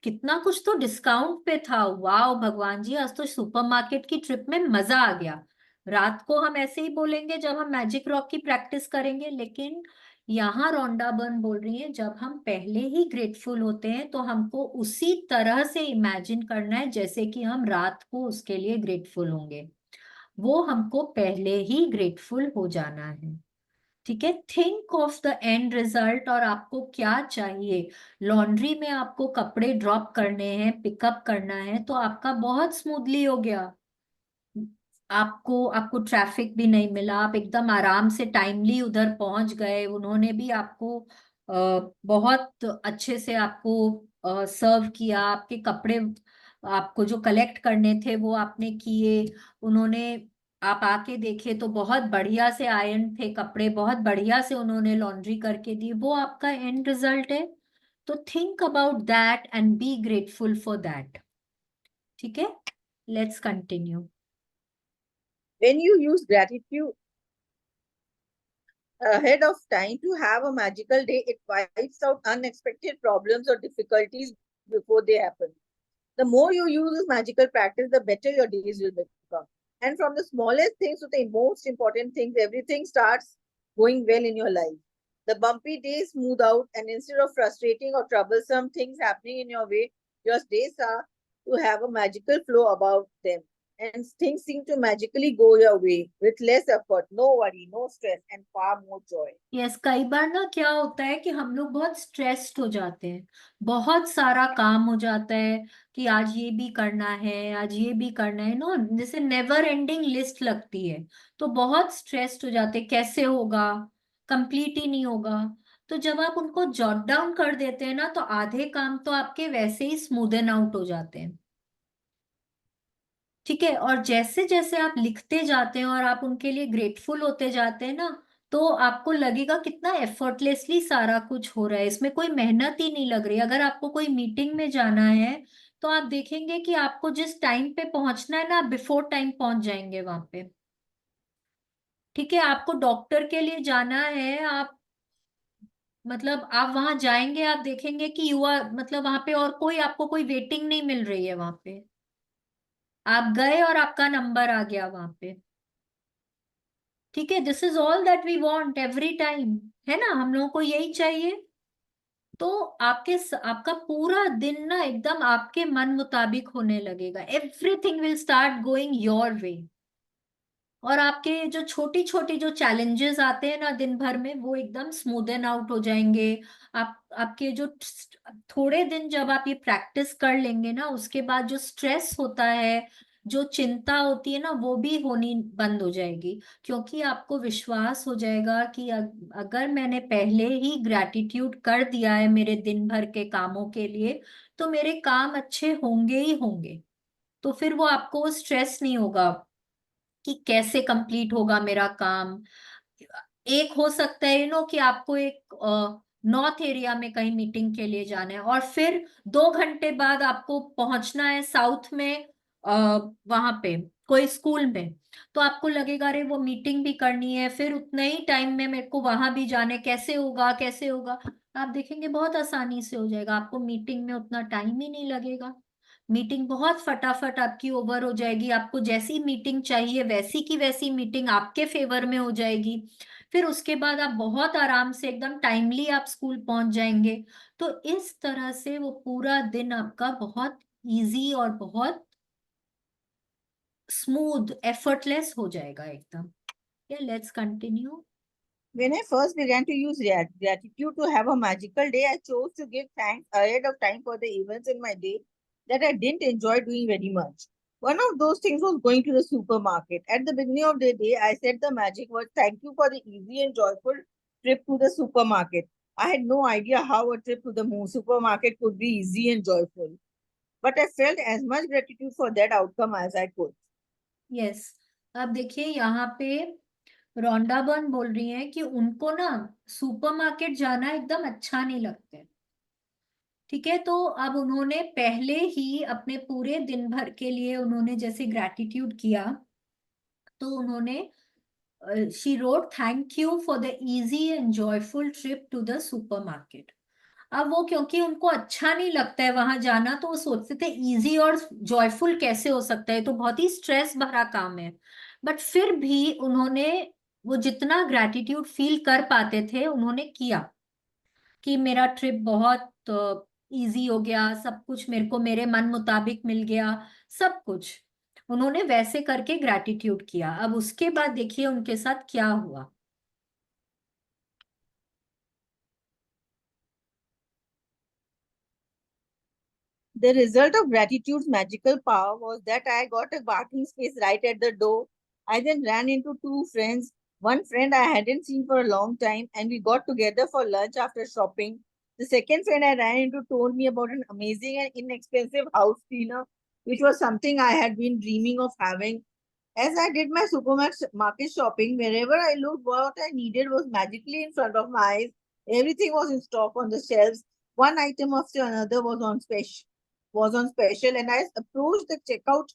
कितना कुछ तो डिस्काउंट पे था। वाह भगवान जी, आज तो सुपरमार्केट की ट्रिप में मजा आ गया। रात को हम ऐसे ही बोलेंगे जब हम मैजिक रॉक की प्रैक्टिस करेंगे, लेकिन यहाँ रोंडा बर्न बोल रही है जब हम पहले ही ग्रेटफुल होते हैं तो हमको उसी तरह से इमेजिन करना है जैसे कि हम रात को उसके लिए ग्रेटफुल होंगे। वो हमको पहले ही ग्रेटफुल हो जाना है। ठीक है, think of the end result. और आपको क्या चाहिए? लॉन्ड्री में आपको कपड़े ड्रॉप करने हैं, पिकअप करना है, तो आपका बहुत स्मूथली हो गया। आपको आपको ट्रैफिक भी नहीं मिला, आप एकदम आराम से टाइमली उधर पहुंच गए। उन्होंने भी आपको बहुत अच्छे से आपको सर्व किया। आपके कपड़े आपको जो कलेक्ट करने थे वो आपने किए। उन्होंने, आप आके देखे तो बहुत बढ़िया से आयरन थे कपड़े, बहुत बढ़िया से उन्होंने लॉन्ड्री करके दी। वो आपका एंड रिजल्ट है। तो think about that and be grateful for that. ठीक है, let's continue. When you use gratitude ahead of time to have a magical day, it wipes out unexpected problems or difficulties before they happen. The more you use this magical practice, the better your days will become. And from the smallest things to the most important things, everything starts going well in your life. The bumpy days smooth out, and instead of frustrating or troublesome things happening in your way, your days are to have a magical flow about them. And things seem to magically go your way with less effort, no worry, no stress, and far more joy. Yes, कई बार ना क्या होता है कि हम लोग बहुत stressed हो जाते हैं, बहुत सारा काम हो जाता है कि आज ये भी करना है, आज ये भी करना है, नो, जैसे नेवर एंडिंग लिस्ट लगती है। तो बहुत स्ट्रेस्ड हो जाते हैं, कैसे होगा, कंप्लीट ही नहीं होगा। तो जब आप उनको जॉट डाउन कर देते हैं ना, तो आधे काम तो आपके वैसे ही स्मूदन आउट हो जाते हैं। ठीक है, और जैसे जैसे आप लिखते जाते हैं और आप उनके लिए ग्रेटफुल होते जाते हैं ना, तो आपको लगेगा कितना एफर्टलेसली सारा कुछ हो रहा है, इसमें कोई मेहनत ही नहीं लग रही। अगर आपको कोई मीटिंग में जाना है तो आप देखेंगे कि आपको जिस टाइम पे पहुंचना है ना, आप बिफोर टाइम पहुंच जाएंगे वहां पे। ठीक है, आपको डॉक्टर के लिए जाना है, आप मतलब आप वहां जाएंगे, आप देखेंगे कि युवा मतलब वहां पे और कोई आपको कोई वेटिंग नहीं मिल रही है वहां पे। आप गए और आपका नंबर आ गया वहां पे। ठीक है, this is all that we want every time, है ना, हम लोगों को यही चाहिए। तो आपका पूरा दिन ना एकदम आपके मन मुताबिक होने लगेगा। Everything will start going your way. और आपके जो छोटी छोटी जो चैलेंजेस आते हैं ना दिन भर में, वो एकदम स्मूदन आउट हो जाएंगे। आपके जो थोड़े दिन जब आप ये प्रैक्टिस कर लेंगे ना, उसके बाद जो स्ट्रेस होता है, जो चिंता होती है ना, वो भी होनी बंद हो जाएगी। क्योंकि आपको विश्वास हो जाएगा कि अगर मैंने पहले ही ग्रैटिट्यूड कर दिया है मेरे दिन भर के कामों के लिए, तो मेरे काम अच्छे होंगे ही होंगे। तो फिर वो आपको स्ट्रेस नहीं होगा कि कैसे कंप्लीट होगा मेरा काम। एक हो सकता है कि आपको एक नॉर्थ एरिया में कहीं मीटिंग के लिए जाना है, और फिर 2 घंटे बाद आपको पहुंचना है साउथ में, वहां पे कोई स्कूल में। तो आपको लगेगा अरे वो मीटिंग भी करनी है, फिर उतने ही टाइम में मेरे को वहां भी जाना है, कैसे होगा कैसे होगा। आप देखेंगे बहुत आसानी से हो जाएगा, आपको मीटिंग में उतना टाइम ही नहीं लगेगा। मीटिंग बहुत फटाफट आपकी ओवर हो जाएगी, आपको जैसी मीटिंग चाहिए वैसी की वैसी मीटिंग आपके फेवर में हो जाएगी। फिर उसके बाद आप बहुत आराम से एकदम टाइमली आप स्कूल पहुंच जाएंगे। तो इस तरह से वो पूरा दिन आपका बहुत इजी और बहुत स्मूथ एफर्टलेस हो जाएगा एकदम। Let's continue. When I first began to use gratitude to have a magical day, I chose to give thanks ahead of time for the events in my day that I didn't enjoy doing very much. One of those things was going to the supermarket. At the beginning of the day, I said the magic word, thank you for the easy and joyful trip to the supermarket. I had no idea how a trip to the supermarket could be easy and joyful, but I felt as much gratitude for that outcome as I could. Yes, अब देखिए यहाँ पे Rhonda Byrne बोल रही हैं कि उनको ना सुपरमार्केट जाना एकदम अच्छा नहीं लगता है। ठीक है, तो अब उन्होंने पहले ही अपने पूरे दिन भर के लिए उन्होंने जैसे ग्रैटिट्यूड किया, तो उन्होंने she wrote thank you for the easy and joyful trip to the supermarket. अब वो क्योंकि उनको अच्छा नहीं लगता है वहां जाना, तो वो सोचते थे इजी और जॉयफुल कैसे हो सकता है, तो बहुत ही स्ट्रेस भरा काम है। बट फिर भी उन्होंने वो जितना ग्रैटिट्यूड फील कर पाते थे उन्होंने किया, कि मेरा ट्रिप बहुत इजी हो गया, सब कुछ मेरे को मेरे मन मुताबिक मिल गया, सब कुछ उन्होंने वैसे करके ग्रैटिट्यूड किया। अब उसके बाद देखिए उनके साथ क्या हुआ। The result of gratitude's magical power was that I got a parking space right at the door. I then ran into two friends. One friend I hadn't seen for a long time, and we got together for lunch after shopping. The second friend I ran into told me about an amazing and inexpensive house cleaner, which was something I had been dreaming of having. As I did my supermarket shopping, wherever I looked, what I needed was magically in front of my eyes. Everything was in stock on the shelves. One item after another was on special, and I approached the checkout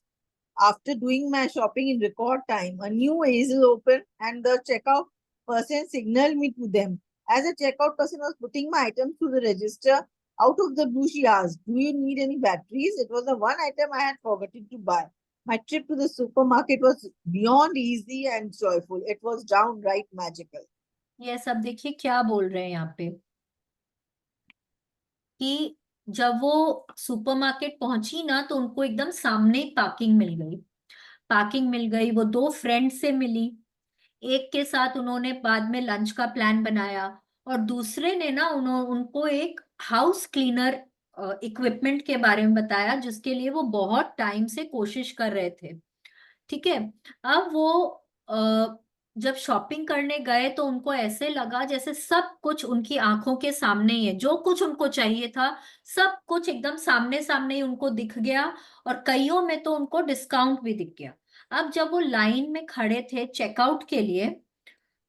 after doing my shopping in record time. A new easel opened, and the checkout person signaled me to them. As the checkout person was putting my items through the register, out of the blue, she asked, "Do you need any batteries?" It was the one item I had forgotten to buy. My trip to the supermarket was beyond easy and joyful. It was downright magical. ये सब देखिए क्या बोल रहे हैं यहाँ पे, कि जब वो सुपरमार्केट पहुंची ना तो उनको एकदम सामने पार्किंग मिल गई। पार्किंग मिल गई, वो दो फ्रेंड से मिली, एक के साथ उन्होंने बाद में लंच का प्लान बनाया, और दूसरे ने ना उनको एक हाउस क्लीनर इक्विपमेंट के बारे में बताया जिसके लिए वो बहुत टाइम से कोशिश कर रहे थे। ठीक है। अब वो जब शॉपिंग करने गए तो उनको ऐसे लगा जैसे सब कुछ उनकी आंखों के सामने ही है, जो कुछ उनको चाहिए था सब कुछ एकदम सामने सामने ही उनको दिख गया, और कईयों में तो उनको डिस्काउंट भी दिख गया। अब जब वो लाइन में खड़े थे चेकआउट के लिए,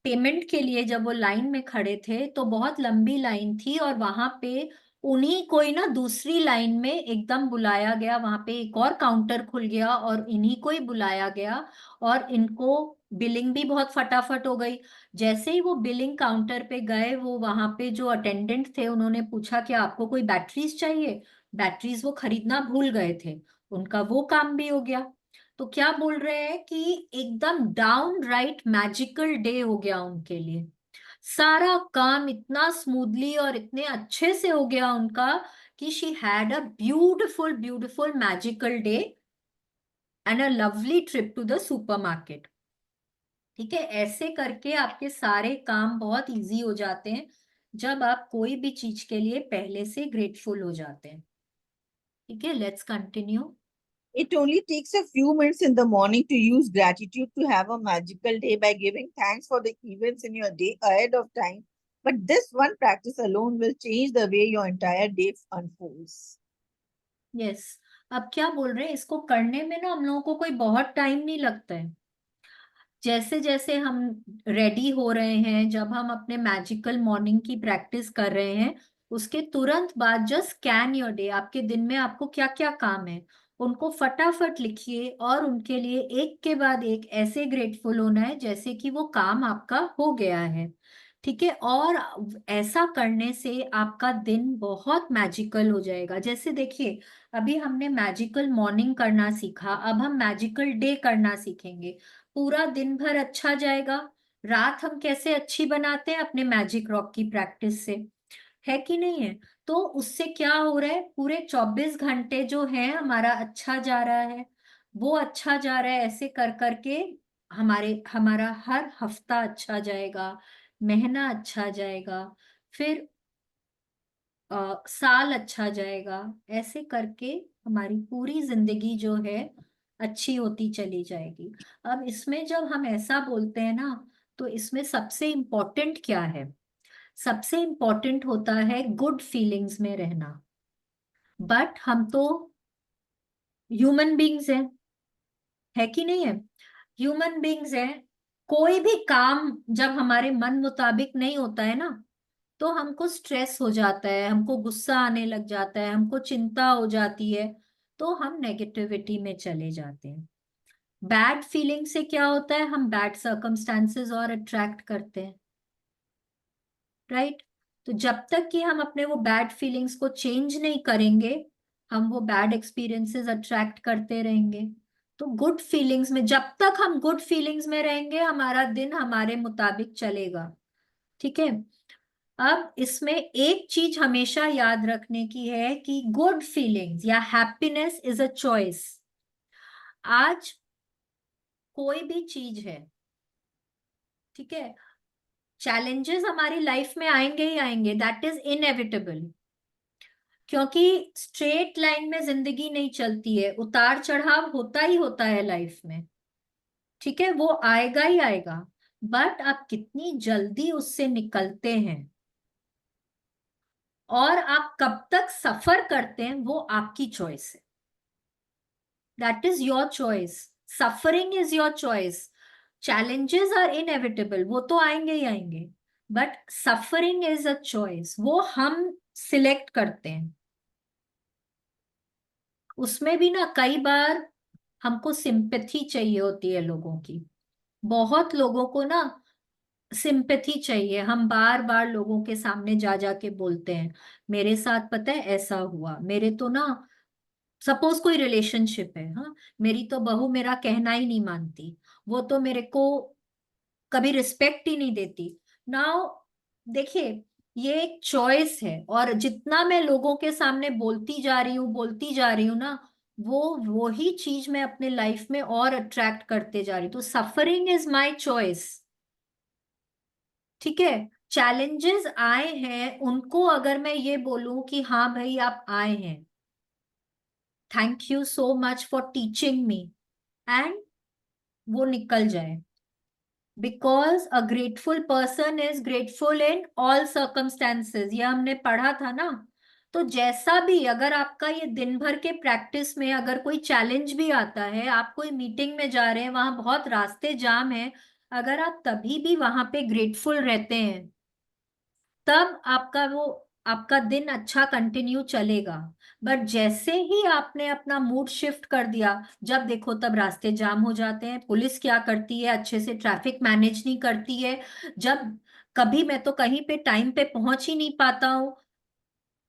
पेमेंट के लिए, जब वो लाइन में खड़े थे तो बहुत लंबी लाइन थी, और वहां पे उन्हीं कोई ना दूसरी लाइन में एकदम बुलाया गया, वहां पे एक और काउंटर खुल गया और इन्हीं को ही बुलाया गया, और इनको बिलिंग भी बहुत फटाफट हो गई। जैसे ही वो बिलिंग काउंटर पे गए, वो वहां पे जो अटेंडेंट थे उन्होंने पूछा कि आपको कोई बैटरीज चाहिए। बैटरीज वो खरीदना भूल गए थे, उनका वो काम भी हो गया। तो क्या बोल रहे हैं कि एकदम डाउन राइट मैजिकल डे हो गया उनके लिए। सारा काम इतना स्मूथली और इतने अच्छे से हो गया उनका, कि she had a beautiful beautiful magical day and a lovely trip to the supermarket. ठीक है, ऐसे करके आपके सारे काम बहुत इजी हो जाते हैं जब आप कोई भी चीज के लिए पहले से ग्रेटफुल हो जाते हैं। ठीक है, let's continue. It only takes a few minutes in the morning to use gratitude to have a magical day by giving thanks for the events in your day ahead of time. But this one practice alone will change the way your entire day unfolds. Yes, अब क्या बोल रहे हैं, इसको करने में ना हम लोगों को कोई बहुत टाइम नहीं लगता है। जैसे जैसे हम रेडी हो रहे हैं, जब हम अपने मैजिकल मॉर्निंग की प्रैक्टिस कर रहे हैं, उसके तुरंत बाद जस्ट स्कैन योर डे, आपके दिन में आपको क्या क्या काम है उनको फटाफट लिखिए, और उनके लिए एक के बाद एक ऐसे ग्रेटफुल होना है जैसे कि वो काम आपका हो गया है। ठीक है, और ऐसा करने से आपका दिन बहुत मैजिकल हो जाएगा। जैसे देखिए, अभी हमने मैजिकल मॉर्निंग करना सीखा, अब हम मैजिकल डे करना सीखेंगे। पूरा दिन भर अच्छा जाएगा। रात हम कैसे अच्छी बनाते हैं अपने मैजिक रॉक की प्रैक्टिस से, है कि नहीं है? तो उससे क्या हो रहा है, पूरे 24 घंटे जो है हमारा अच्छा जा रहा है, वो अच्छा जा रहा है। ऐसे कर करके हमारा हर हफ्ता अच्छा जाएगा, महीना अच्छा जाएगा, फिर साल अच्छा जाएगा। ऐसे करके हमारी पूरी जिंदगी जो है अच्छी होती चली जाएगी। अब इसमें जब हम ऐसा बोलते हैं ना, तो इसमें सबसे इम्पोर्टेंट क्या है? सबसे इम्पोर्टेंट होता है गुड फीलिंग्स में रहना। बट हम तो ह्यूमन बींग्स हैं, है कि नहीं है? ह्यूमन बींग्स हैं, कोई भी काम जब हमारे मन मुताबिक नहीं होता है ना, तो हमको स्ट्रेस हो जाता है, हमको गुस्सा आने लग जाता है, हमको चिंता हो जाती है, तो हम नेगेटिविटी में चले जाते हैं। बैड फीलिंग से क्या होता है, हम बैड सर्कमस्टांसेस और अट्रैक्ट करते हैं, राइट? तो जब तक कि हम अपने वो बैड फीलिंग्स को चेंज नहीं करेंगे, हम वो बैड एक्सपीरियंसेस अट्रैक्ट करते रहेंगे। तो गुड फीलिंग्स में, जब तक हम गुड फीलिंग्स में रहेंगे हमारा दिन हमारे मुताबिक चलेगा। ठीक है। अब इसमें एक चीज हमेशा याद रखने की है कि गुड फीलिंग्स या हैप्पीनेस इज अ चॉइस। आज कोई भी चीज है, ठीक है, चैलेंजेस हमारी लाइफ में आएंगे ही आएंगे, दैट इज इनएविटेबल। क्योंकि स्ट्रेट लाइन में जिंदगी नहीं चलती है, उतार चढ़ाव होता ही होता है लाइफ में। ठीक है, वो आएगा ही आएगा। बट आप कितनी जल्दी उससे निकलते हैं और आप कब तक सफर करते हैं वो आपकी चॉइस है। That is your choice. Suffering is your choice. Challenges are inevitable, वो तो आएंगे ही आएंगे, but suffering is a choice, वो हम सिलेक्ट करते हैं। उसमें भी ना कई बार हमको सिंपैथी चाहिए होती है लोगों की। बहुत लोगों को ना सिंपैथी चाहिए, हम बार बार लोगों के सामने जा जाके बोलते हैं मेरे साथ पता है ऐसा हुआ, मेरे तो ना, सपोज कोई रिलेशनशिप है, हाँ, मेरी तो बहू मेरा कहना ही नहीं मानती, वो तो मेरे को कभी रिस्पेक्ट ही नहीं देती। नाउ देखिए, ये एक चॉइस है, और जितना मैं लोगों के सामने बोलती जा रही हूँ ना, वो ही चीज मैं अपने लाइफ में और अट्रैक्ट करते जा रही हूँ। तो सफरिंग इज माई चॉइस। ठीक है। चैलेंजेस आए हैं, उनको अगर मैं ये बोलूं कि हाँ भाई आप आए हैं, thank you so much for teaching me, and वो निकल जाए। Because a grateful person is grateful in all circumstances, ये हमने पढ़ा था ना। तो जैसा भी, अगर आपका ये दिन भर के प्रैक्टिस में अगर कोई चैलेंज भी आता है, आप कोई मीटिंग में जा रहे हैं, वहां बहुत रास्ते जाम है, अगर आप तभी भी वहां पे ग्रेटफुल रहते हैं, तब आपका दिन अच्छा कंटिन्यू चलेगा। बट जैसे ही आपने अपना मूड शिफ्ट कर दिया, जब देखो तब रास्ते जाम हो जाते हैं, पुलिस क्या करती है, अच्छे से ट्रैफिक मैनेज नहीं करती है। जब कभी मैं तो कहीं पे टाइम पे पहुंच ही नहीं पाता हूँ,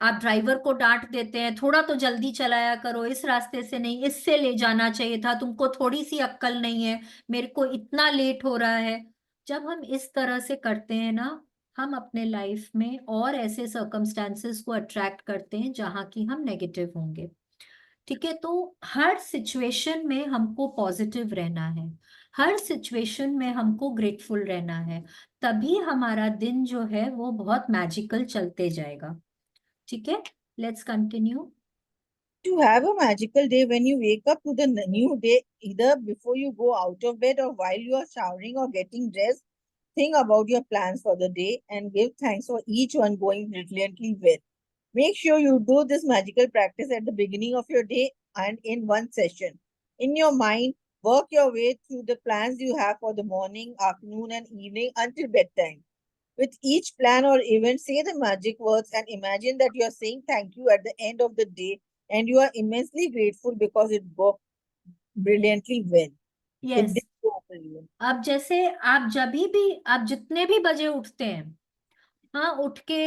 आप ड्राइवर को डांट देते हैं, थोड़ा तो जल्दी चलाया करो, इस रास्ते से नहीं इससे ले जाना चाहिए था, तुमको थोड़ी सी अक्ल नहीं है, मेरे को इतना लेट हो रहा है। जब हम इस तरह से करते हैं ना, हम अपने लाइफ में और ऐसे सर्कमस्टांसेस को अट्रैक्ट करते हैं जहां की हम नेगेटिव होंगे। ठीक है। तो हर सिचुएशन में हमको पॉजिटिव रहना है, हर सिचुएशन में हमको ग्रेटफुल रहना है, तभी हमारा दिन जो है वो बहुत मैजिकल चलते जाएगा। ठीक है, let's continue. To have a magical day when you wake up to the new day, either before you go out of bed or while you are showering or getting dressed, think about your plans for the day and give thanks for each one going brilliantly well. Make sure you do this magical practice at the beginning of your day and in one session. In your mind, work your way through the plans you have for the morning, afternoon, and evening until bedtime. With each plan or event, say the magic words and imagine that you are saying thank you at the end of the day and you are immensely grateful because it worked brilliantly well. It yes. did go brilliant. अब जैसे आप जितने भी बजे उठते हैं, हाँ, उठ के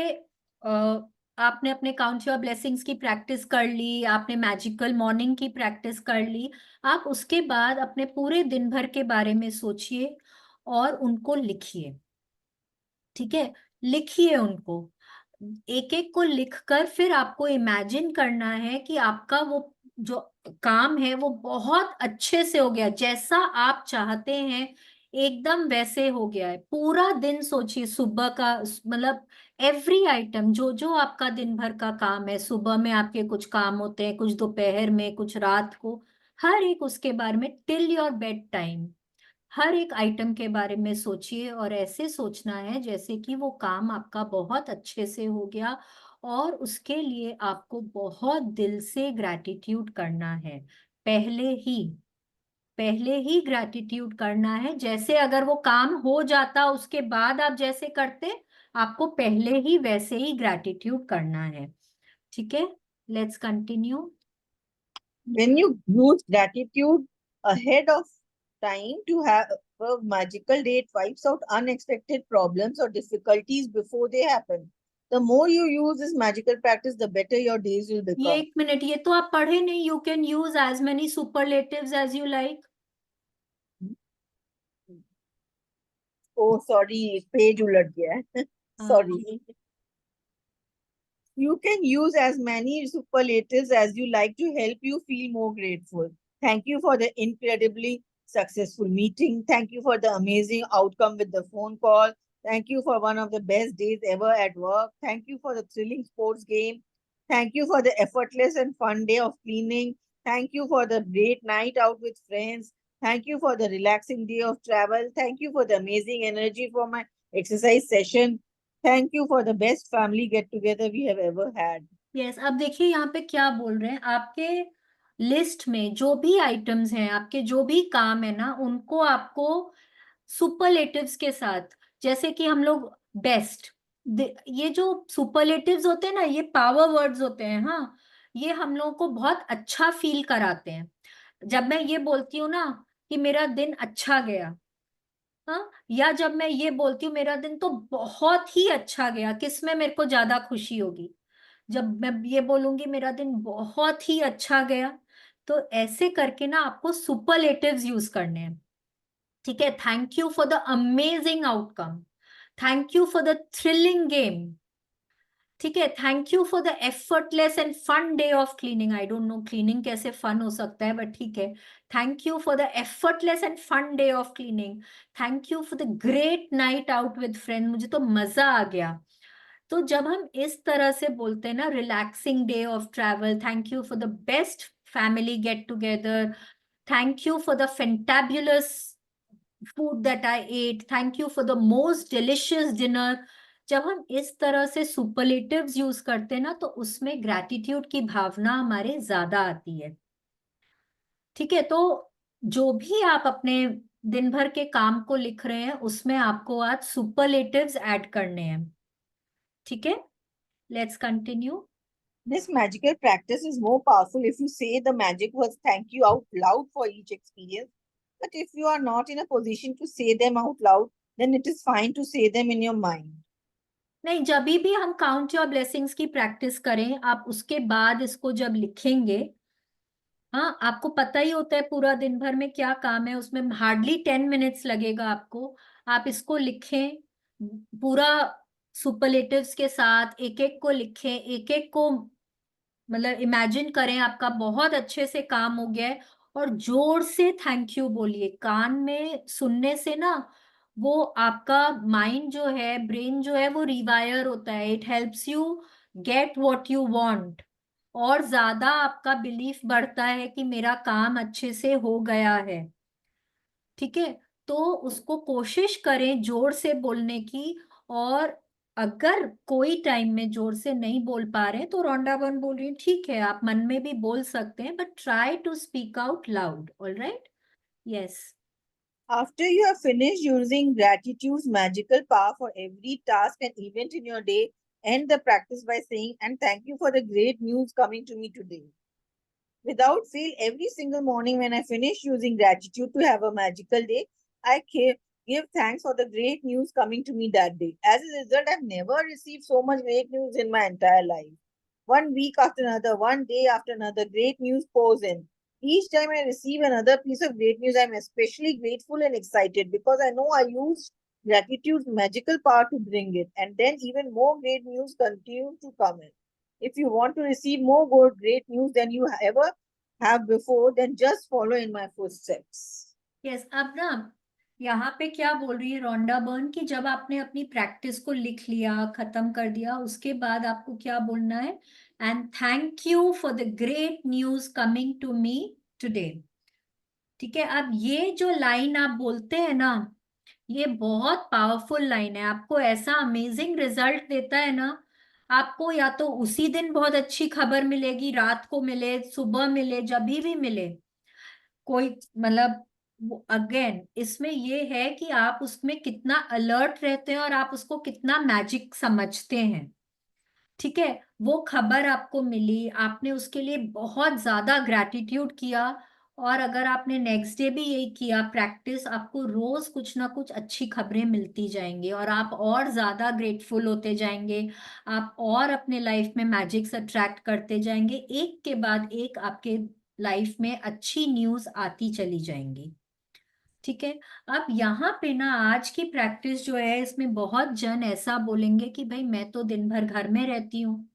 आपने अपने काउंट योर ब्लेसिंग्स की प्रैक्टिस कर ली, आपने मैजिकल मॉर्निंग की प्रैक्टिस कर ली, आप उसके बाद अपने पूरे दिन भर के बारे में सोचिए और उनको लिखिए। ठीक है, लिखिए उनको, एक एक को लिखकर फिर आपको इमेजिन करना है कि आपका वो जो काम है वो बहुत अच्छे से हो गया, जैसा आप चाहते हैं एकदम वैसे हो गया है। पूरा दिन सोचिए, सुबह का मतलब एवरी आइटम, जो जो आपका दिन भर का काम है, सुबह में आपके कुछ काम होते हैं, कुछ दोपहर में, कुछ रात को, हर एक उसके बारे में टिल योर बेड टाइम, हर एक आइटम के बारे में सोचिए, और ऐसे सोचना है जैसे कि वो काम आपका बहुत अच्छे से हो गया, और उसके लिए आपको बहुत दिल से ग्रैटिट्यूड करना है। पहले ही पहले ही ग्रैटिट्यूड करना है, जैसे अगर वो काम हो जाता उसके बाद आप जैसे करते, आपको पहले ही वैसे ही ग्रैटिट्यूड करना है। ठीक है, let's continue. When you use gratitude ahead of time to have a magical day, it wipes out unexpected problems or difficulties before they happen. The more you use this magical practice, the better your days will ये become. एक minute, ये तो आप पढ़े नहीं. You can use as many superlatives as you like. Oh, sorry, page उलट गया है. Sorry. You can use as many superlatives as you like to help you feel more grateful. Thank you for the incredibly successful meeting. Thank you for the amazing outcome with the phone call. Thank you for one of the best days ever at work. Thank you for the thrilling sports game. Thank you for the effortless and fun day of cleaning. Thank you for the great night out with friends. Thank you for the relaxing day of travel. Thank you for the amazing energy for my exercise session. Thank you for the best family get together we have ever had. Yes, अब देखिए यहाँ पे क्या बोल रहे हैं. आपके list में जो भी आइटम्स हैं, आपके जो भी काम है ना, उनको आपको सुपरलेटिव्स के साथ, जैसे कि हम लोग बेस्ट, ये जो सुपरलेटिव्स होते हैं ना, ये पावर वर्ड्स होते हैं. हाँ, ये हम लोगों को बहुत अच्छा फील कराते हैं. जब मैं ये बोलती हूँ ना कि मेरा दिन अच्छा गया, हाँ, या जब मैं ये बोलती हूँ मेरा दिन तो बहुत ही अच्छा गया, किसमें मेरे को ज्यादा खुशी होगी? जब मैं ये बोलूंगी मेरा दिन बहुत ही अच्छा गया. तो ऐसे करके ना आपको सुपरलेटिव्स यूज करने हैं. ठीक है. Thank you for the amazing outcome. Thank you for the thrilling game. ठीक है. Thank you for the effortless and fun day of cleaning. I don't know cleaning कैसे फन हो सकता है, बट ठीक है. Thank you for the effortless and fun day of cleaning. Thank you for the great night out with friend. मुझे तो मजा आ गया. तो जब हम इस तरह से बोलते हैं ना, relaxing day of travel, thank you for the best family get together, thank you for the fantabulous food that I ate, thank you for the most delicious dinner. जब हम इस तरह से सुपरलेटिव्स यूज करते हैं ना, तो उसमें ग्रैटिट्यूड की भावना हमारे ज्यादा आती है. ठीक है. तो जो भी आप अपने दिन भर के काम को लिख रहे हैं, उसमें आपको आज सुपरलेटिव्स ऐड करने हैं. ठीक है. Let's continue. This magical practice is more powerful if you say the magic words thank you out loud for each experience. But if you are not in a position to say them out loud, then it is fine to say them in your mind. नहीं, जब भी हम count your blessings की practice करें, आप उसके बाद इसको जब लिखेंगे, हाँ, आपको पता ही होता है पूरा दिन भर में क्या काम है, उसमें हार्डली 10 मिनट्स लगेगा आपको. आप इसको लिखें पूरा सुपरलेटिव्स के साथ, एक एक को लिखें, एक एक को मतलब इमेजिन करें आपका बहुत अच्छे से काम हो गया है, और जोर से थैंक यू बोलिए. कान में सुनने से ना, वो आपका माइंड जो है, ब्रेन जो है, वो रिवायर होता है. It helps you get what you want, और ज्यादा आपका बिलीफ बढ़ता है कि मेरा काम अच्छे से हो गया है. ठीक है. तो उसको कोशिश करें जोर से बोलने की. और अगर कोई टाइम में जोर से नहीं बोल पा रहे तो रोंडा वन बोल रही है, ठीक है, आप मन में भी बोल सकते हैं, but try to speak out loud. All right. Yes. After you have finished using gratitude's magical power for every task and event in your day, end the practice by saying, and thank you for the great news coming to me today. Without fail, every single morning when I finish using gratitude to have a magical day, I give thanks for the great news coming to me that day. As a result, I've never received so much great news in my entire life. One week after another, one day after another, great news pours in. Each time I receive another piece of great news, I'm especially grateful and excited because I know I used gratitude's magical power to bring it. And then even more great news continue to come in. If you want to receive more great news than you ever have before, then just follow in my footsteps. Yes. अब ना यहाँ पे क्या बोल रही है Rhonda Byrne कि जब आपने अपनी प्रैक्टिस को लिख लिया, खत्म कर दिया, उसके बाद आपको क्या बोलना है? And thank you for the great news coming to me today. ठीक है. अब ये जो लाइन आप बोलते हैं ना, ये बहुत पावरफुल लाइन है. आपको ऐसा अमेजिंग रिजल्ट देता है ना. आपको या तो उसी दिन बहुत अच्छी खबर मिलेगी, रात को मिले, सुबह मिले, जब भी मिले, कोई मतलब अगेन इसमें ये है कि आप उसमें कितना अलर्ट रहते हैं और आप उसको कितना मैजिक समझते हैं. ठीक है. वो खबर आपको मिली, आपने उसके लिए बहुत ज्यादा ग्रैटिट्यूड किया, और अगर आपने नेक्स्ट डे भी यही किया प्रैक्टिस, आपको रोज कुछ ना कुछ अच्छी खबरें मिलती जाएंगी और आप और ज्यादा ग्रेटफुल होते जाएंगे। आप और अपने लाइफ में मैजिक्स अट्रैक्ट करते जाएंगे, एक के बाद एक आपके लाइफ में अच्छी न्यूज आती चली जाएंगी। ठीक है। अब यहाँ पे ना आज की प्रैक्टिस जो है इसमें बहुत जन ऐसा बोलेंगे कि भाई मैं तो दिन भर घर में रहती हूँ,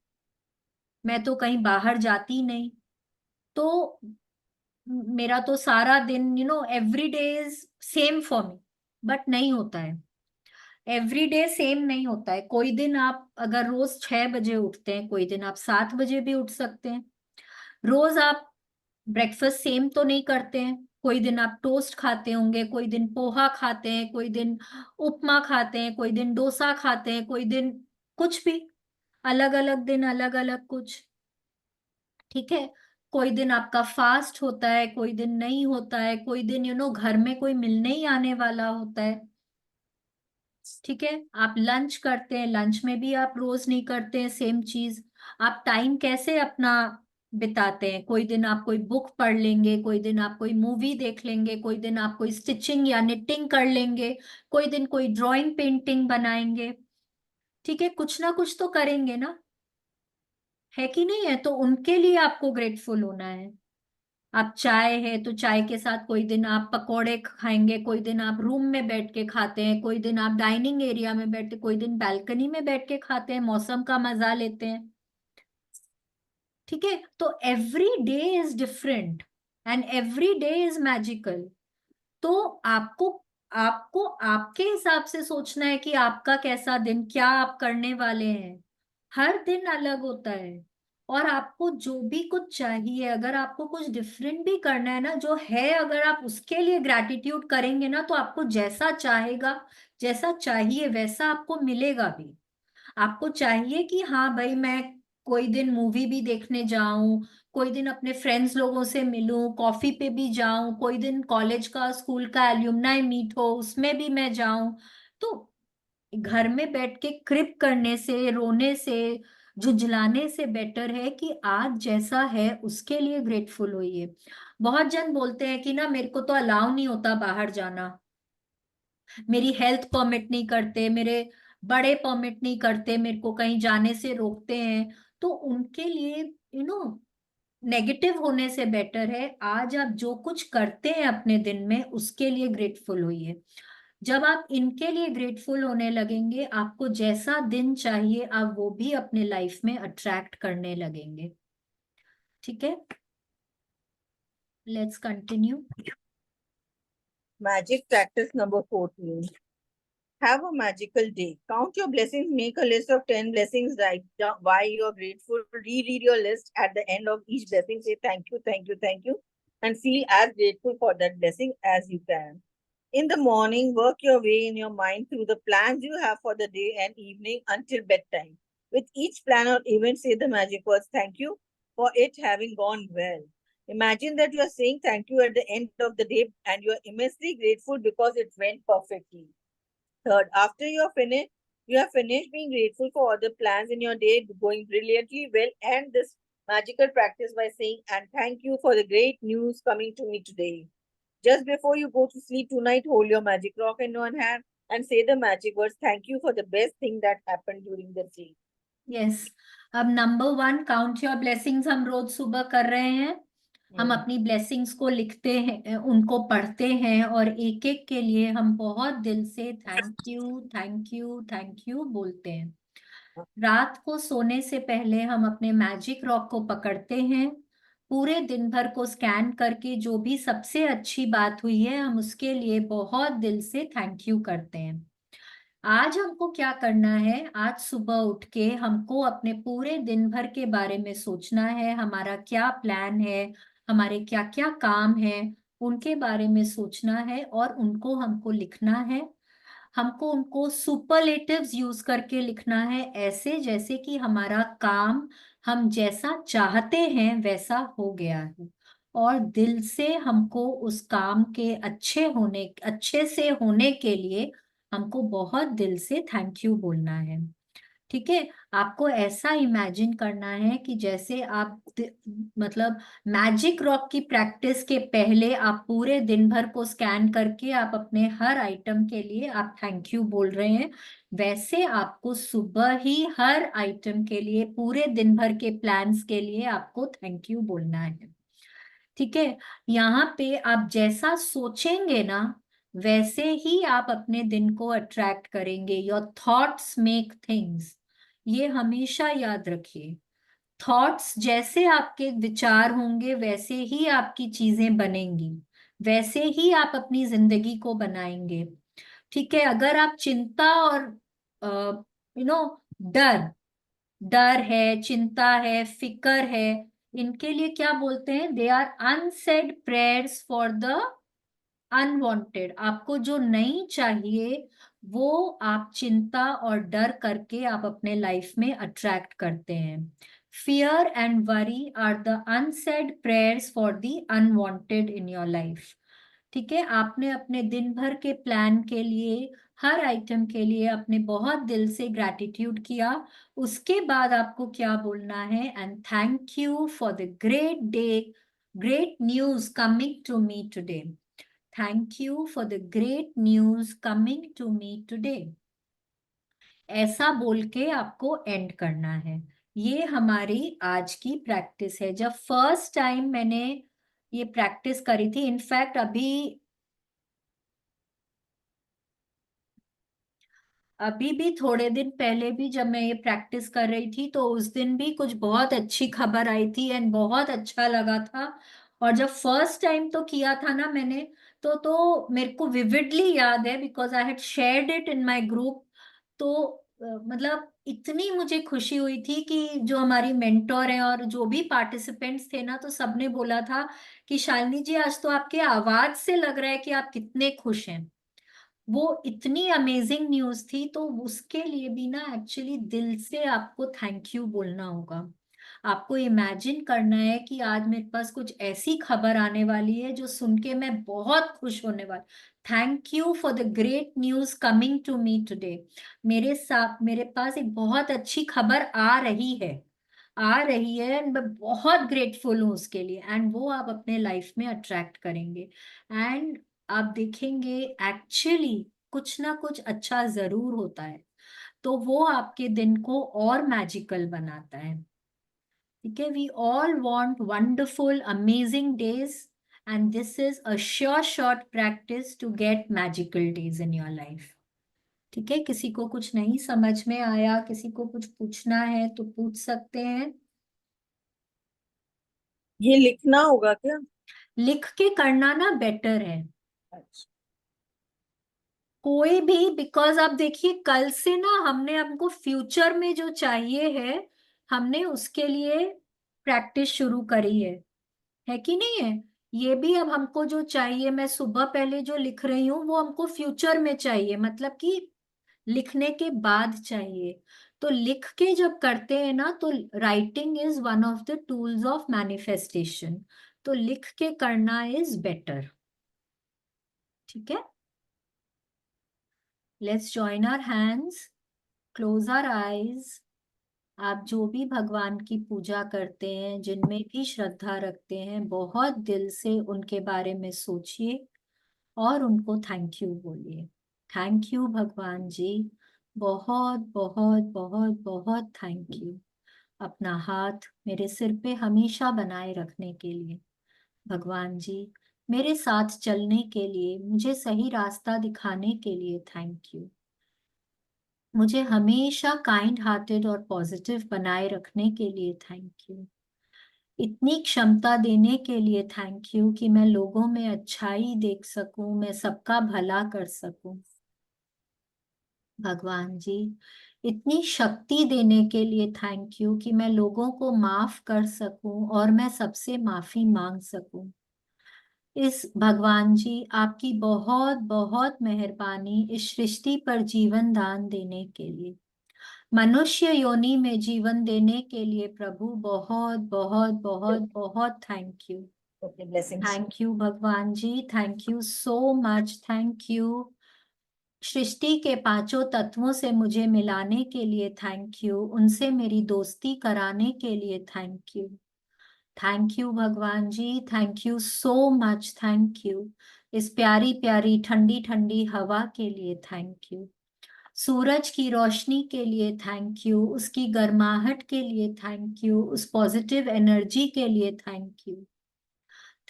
मैं तो कहीं बाहर जाती नहीं, तो मेरा तो सारा दिन every day is same for me. But नहीं होता है, एवरी डे सेम नहीं होता है। कोई दिन आप अगर रोज 6 बजे उठते हैं, कोई दिन आप 7 बजे भी उठ सकते हैं। रोज आप ब्रेकफास्ट सेम तो नहीं करते हैं, कोई दिन आप टोस्ट खाते होंगे, कोई दिन पोहा खाते हैं, कोई दिन उपमा खाते हैं, कोई दिन डोसा खाते हैं, कोई दिन कुछ भी, अलग अलग दिन अलग अलग कुछ। ठीक है। कोई दिन आपका फास्ट होता है, कोई दिन नहीं होता है, कोई दिन घर में कोई मिलने ही आने वाला होता है। ठीक है। आप लंच करते हैं, लंच में भी आप रोज नहीं करते हैं सेम चीज। आप टाइम कैसे अपना बिताते हैं, कोई दिन आप कोई बुक पढ़ लेंगे, कोई दिन आप कोई मूवी देख लेंगे, कोई दिन आप कोई स्टिचिंग या निटिंग कर लेंगे, कोई दिन कोई ड्राइंग पेंटिंग बनाएंगे। ठीक है, कुछ ना कुछ तो करेंगे ना, है कि नहीं है? तो उनके लिए आपको ग्रेटफुल होना है। आप चाय है तो चाय के साथ कोई दिन आप पकोड़े खाएंगे, कोई दिन आप रूम में बैठ के खाते हैं, कोई दिन आप डाइनिंग एरिया में बैठे, कोई दिन बैल्कनी में बैठ के खाते हैं, मौसम का मजा लेते हैं। ठीक है। तो every day is different and every day is magical. तो आपको आपको आपके हिसाब से सोचना है कि आपका कैसा दिन, क्या आप करने वाले हैं। हर दिन अलग होता है। और आपको जो भी कुछ चाहिए, अगर आपको कुछ डिफरेंट भी करना है ना जो है, अगर आप उसके लिए ग्रैटिट्यूड करेंगे ना, तो आपको जैसा चाहेगा, जैसा चाहिए वैसा आपको मिलेगा भी। आपको चाहिए कि हाँ भाई मैं कोई दिन मूवी भी देखने जाऊं, कोई दिन अपने फ्रेंड्स लोगों से मिलूं, कॉफी पे भी जाऊं, कोई दिन कॉलेज का स्कूल का एल्यूमनाई मीट हो उसमें भी मैं जाऊं। तो घर में बैठ के क्रिप करने से, रोने से, झुंझलाने से बेटर है कि आज जैसा है उसके लिए ग्रेटफुल होइए। बहुत जन बोलते हैं कि ना मेरे को तो अलाउ नहीं होता बाहर जाना, मेरी हेल्थ परमिट नहीं करते, मेरे बड़े परमिट नहीं करते, मेरे को कहीं जाने से रोकते हैं। तो उनके लिए नेगेटिव होने से बेटर है आज आप जो कुछ करते हैं अपने दिन में उसके लिए ग्रेटफुल होइए। जब आप इनके लिए ग्रेटफुल होने लगेंगे, आपको जैसा दिन चाहिए आप वो भी अपने लाइफ में अट्रैक्ट करने लगेंगे। ठीक है, let's continue. Magic practice number 14. Have a magical day. Count your blessings. Make a list of 10 blessings. Write down why you're grateful. Reread your list. At the end of each blessing, say thank you, thank you, thank you, and feel as grateful for that blessing as you can. In the morning, work your way in your mind through the plans you have for the day and evening until bedtime. With each plan or event, say the magic words thank you for it having gone well. Imagine that you are saying thank you at the end of the day and you are immensely grateful because it went perfectly. Third, after you have finished being grateful for all the plans in your day going brilliantly well, end this magical practice by saying, and thank you for the great news coming to me today. Just before you go to sleep tonight, hold your magic rock in one hand and say the magic words, thank you for the best thing that happened during the day. Yes. अब number 1 count your blessings हम रोज सुबह कर रहे हैं। हम अपनी blessings को लिखते हैं, उनको पढ़ते हैं और एक एक के लिए हम बहुत दिल से thank you thank you thank you बोलते हैं। रात को सोने से पहले हम अपने मैजिक रॉक को पकड़ते हैं, पूरे दिन भर को स्कैन करके जो भी सबसे अच्छी बात हुई है हम उसके लिए बहुत दिल से थैंक यू करते हैं। आज हमको क्या करना है, आज सुबह उठ के हमको अपने पूरे दिन भर के बारे में सोचना है, हमारा क्या प्लान है, हमारे क्या क्या काम है, उनके बारे में सोचना है और उनको हमको लिखना है। हमको उनको सुपरलेटिव्स यूज करके लिखना है, ऐसे जैसे कि हमारा काम हम जैसा चाहते हैं वैसा हो गया है। और दिल से हमको उस काम के अच्छे से होने के लिए हमको बहुत दिल से थैंक यू बोलना है। ठीक है, आपको ऐसा इमेजिन करना है कि जैसे आप मतलब मैजिक रॉक की प्रैक्टिस के पहले आप पूरे दिन भर को स्कैन करके आप अपने हर आइटम के लिए आप थैंक यू बोल रहे हैं, वैसे आपको सुबह ही हर आइटम के लिए पूरे दिन भर के प्लान्स के लिए आपको थैंक यू बोलना है। ठीक है, यहाँ पे आप जैसा सोचेंगे ना वैसे ही आप अपने दिन को अट्रैक्ट करेंगे। योर थॉट्स मेक थिंग्स, ये हमेशा याद रखिए। थॉट्स जैसे आपके विचार होंगे वैसे ही आपकी चीजें बनेंगी, वैसे ही आप अपनी जिंदगी को बनाएंगे। ठीक है, अगर आप चिंता और डर, डर है, चिंता है, फिकर है, इनके लिए क्या बोलते हैं? They are unsaid prayers for the unwanted. आपको जो नहीं चाहिए वो आप चिंता और डर करके आप अपने लाइफ में अट्रैक्ट करते हैं। Fear and worry are the unsaid prayers for the unwanted in your life. ठीक है, आपने अपने दिन भर के प्लान के लिए हर आइटम के लिए अपने बहुत दिल से ग्रैटिट्यूड किया, उसके बाद आपको क्या बोलना है? And thank you for the great day, great news coming to me today. Thank you for the great news coming to me today. ऐसा बोल के आपको एंड करना है। ये हमारी आज की प्रैक्टिस है। जब फर्स्ट टाइम मैंने ये प्रैक्टिस करी थी, इनफैक्ट अभी भी थोड़े दिन पहले भी जब मैं ये प्रैक्टिस कर रही थी तो उस दिन भी कुछ बहुत अच्छी खबर आई थी एंड बहुत अच्छा लगा था। और जब फर्स्ट टाइम तो किया था ना मैंने, तो मेरे को विविडली याद है because I had shared it in my group. तो मतलब इतनी मुझे खुशी हुई थी कि जो हमारी मेंटोर है और जो भी पार्टिसिपेंट्स थे ना, तो सबने बोला था कि शालिनी जी आज तो आपके आवाज से लग रहा है कि आप कितने खुश हैं। वो इतनी अमेजिंग न्यूज थी, तो उसके लिए भी ना एक्चुअली दिल से आपको थैंक यू बोलना होगा। आपको इमेजिन करना है कि आज मेरे पास कुछ ऐसी खबर आने वाली है जो सुन के मैं बहुत खुश होने वाली। Thank you for the great news coming to me today. मेरे साथ मेरे पास एक बहुत अच्छी खबर आ रही है एंड मैं बहुत ग्रेटफुल हूँ उसके लिए। एंड वो आप अपने लाइफ में अट्रैक्ट करेंगे एंड आप देखेंगे एक्चुअली कुछ ना कुछ अच्छा जरूर होता है, तो वो आपके दिन को और मैजिकल बनाता है। ठीक है, we all want wonderful amazing days and this is a sure short practice to get magical days in your life. ठीक है, किसी को कुछ नहीं समझ में आया, किसी को कुछ पूछना है तो पूछ सकते हैं। ये लिखना होगा क्या? लिख के करना ना बेटर है अच्छा। कोई भी, बिकॉज आप देखिए कल से ना हमने हमको फ्यूचर में जो चाहिए है हमने उसके लिए प्रैक्टिस शुरू करी है कि नहीं है? ये भी अब हमको जो चाहिए, मैं सुबह पहले जो लिख रही हूँ वो हमको फ्यूचर में चाहिए, मतलब कि लिखने के बाद चाहिए। तो लिख के जब करते हैं ना तो writing is one of the tools of manifestation. तो लिख के करना इज बेटर। ठीक है, let's join our hands, close our eyes. आप जो भी भगवान की पूजा करते हैं, जिनमें भी श्रद्धा रखते हैं, बहुत दिल से उनके बारे में सोचिए और उनको थैंक यू बोलिए। थैंक यू भगवान जी, बहुत बहुत बहुत बहुत थैंक यू। अपना हाथ मेरे सिर पे हमेशा बनाए रखने के लिए भगवान जी, मेरे साथ चलने के लिए, मुझे सही रास्ता दिखाने के लिए थैंक यू। मुझे हमेशा काइंड हार्टेड और पॉजिटिव बनाए रखने के लिए थैंक यू। इतनी क्षमता देने के लिए थैंक यू कि मैं लोगों में अच्छाई देख सकूं, मैं सबका भला कर सकूं। भगवान जी, इतनी शक्ति देने के लिए थैंक यू कि मैं लोगों को माफ कर सकूं और मैं सबसे माफी मांग सकूं। इस भगवान जी, आपकी बहुत बहुत मेहरबानी इस सृष्टि पर जीवन दान देने के लिए, मनुष्य योनि में जीवन देने के लिए प्रभु, बहुत बहुत बहुत बहुत thank you. Okay, blessings. Thank you भगवान जी, thank you so much, thank you. सृष्टि के पांचों तत्वों से मुझे मिलाने के लिए थैंक यू, उनसे मेरी दोस्ती कराने के लिए थैंक यू। थैंक यू भगवान जी, thank you so much, thank you. इस प्यारी प्यारी ठंडी ठंडी हवा के लिए थैंक यू। सूरज की रोशनी के लिए थैंक यू, उसकी गर्माहट के लिए थैंक यू, उस पॉजिटिव एनर्जी के लिए थैंक यू।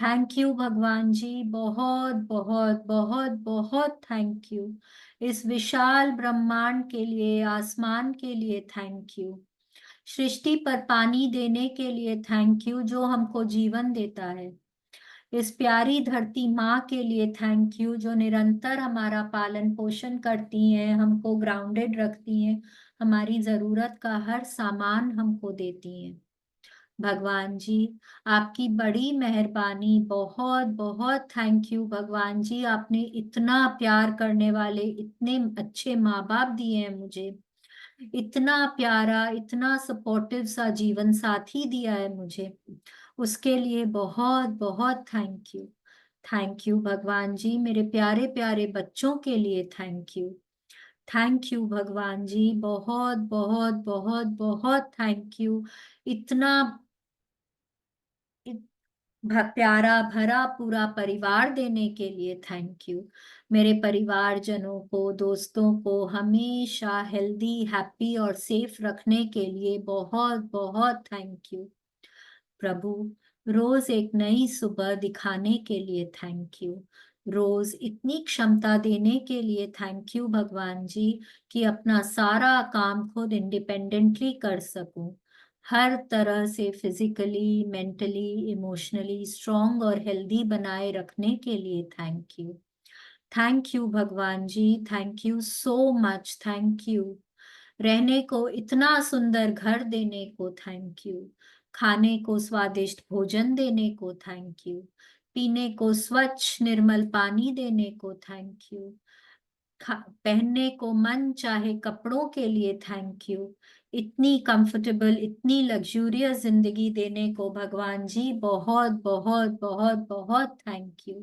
थैंक यू भगवान जी, बहुत बहुत बहुत बहुत थैंक यू। इस विशाल ब्रह्मांड के लिए, आसमान के लिए थैंक यू। सृष्टि पर पानी देने के लिए थैंक यू, जो हमको जीवन देता है। इस प्यारी धरती माँ के लिए थैंक यू, जो निरंतर हमारा पालन पोषण करती हैं, हमको ग्राउंडेड रखती हैं, हमारी जरूरत का हर सामान हमको देती हैं। भगवान जी, आपकी बड़ी मेहरबानी, बहुत बहुत थैंक यू भगवान जी। आपने इतना प्यार करने वाले इतने अच्छे माँ बाप दिए हैं मुझे, इतना प्यारा, इतना सपोर्टिव सा जीवन साथी दिया है मुझे, उसके लिए बहुत बहुत थैंक यू। थैंक यू भगवान जी। मेरे प्यारे प्यारे बच्चों के लिए थैंक यू। थैंक यू भगवान जी, बहुत बहुत बहुत बहुत थैंक यू। इतना प्यारा भरा पूरा परिवार देने के लिए थैंक यू। मेरे परिवारजनों को, दोस्तों को हमेशा हेल्दी, हैप्पी और सेफ रखने के लिए बहुत बहुत थैंक यू। प्रभु, रोज एक नई सुबह दिखाने के लिए थैंक यू। रोज इतनी क्षमता देने के लिए थैंक यू भगवान जी, कि अपना सारा काम खुद इंडिपेंडेंटली कर सकूं। हर तरह से फिजिकली, मेंटली, इमोशनली स्ट्रांग और हेल्दी बनाए रखने के लिए थैंक यू। थैंक यू भगवान जी, thank you so much, thank you. रहने को इतना सुंदर घर देने को थैंक यू। खाने को स्वादिष्ट भोजन देने को थैंक यू। पीने को स्वच्छ निर्मल पानी देने को थैंक यू। पहनने को मन चाहे कपड़ों के लिए थैंक यू। इतनी कंफर्टेबल, इतनी लग्जूरियस जिंदगी देने को भगवान जी बहुत बहुत बहुत बहुत थैंक यू।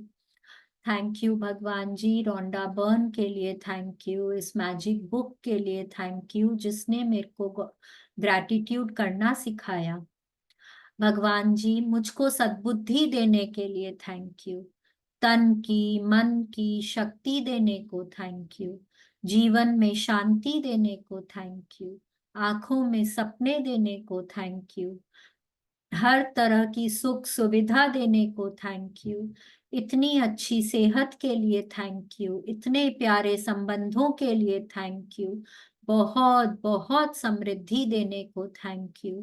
थैंक यू भगवान जी। रोंडा बर्न के लिए थैंक यू। इस मैजिक बुक के लिए थैंक यू, जिसने मेरे को ग्रैटिट्यूड करना सिखाया। भगवान जी, मुझको सद्बुद्धि देने के लिए थैंक यू। तन की, मन की शक्ति देने को थैंक यू। जीवन में शांति देने को थैंक यू। आंखों में सपने देने को थैंक यू। हर तरह की सुख सुविधा देने को थैंक यू। इतनी अच्छी सेहत के लिए थैंक यू। इतने प्यारे संबंधों के लिए थैंक यू। बहुत बहुत समृद्धि देने को थैंक यू।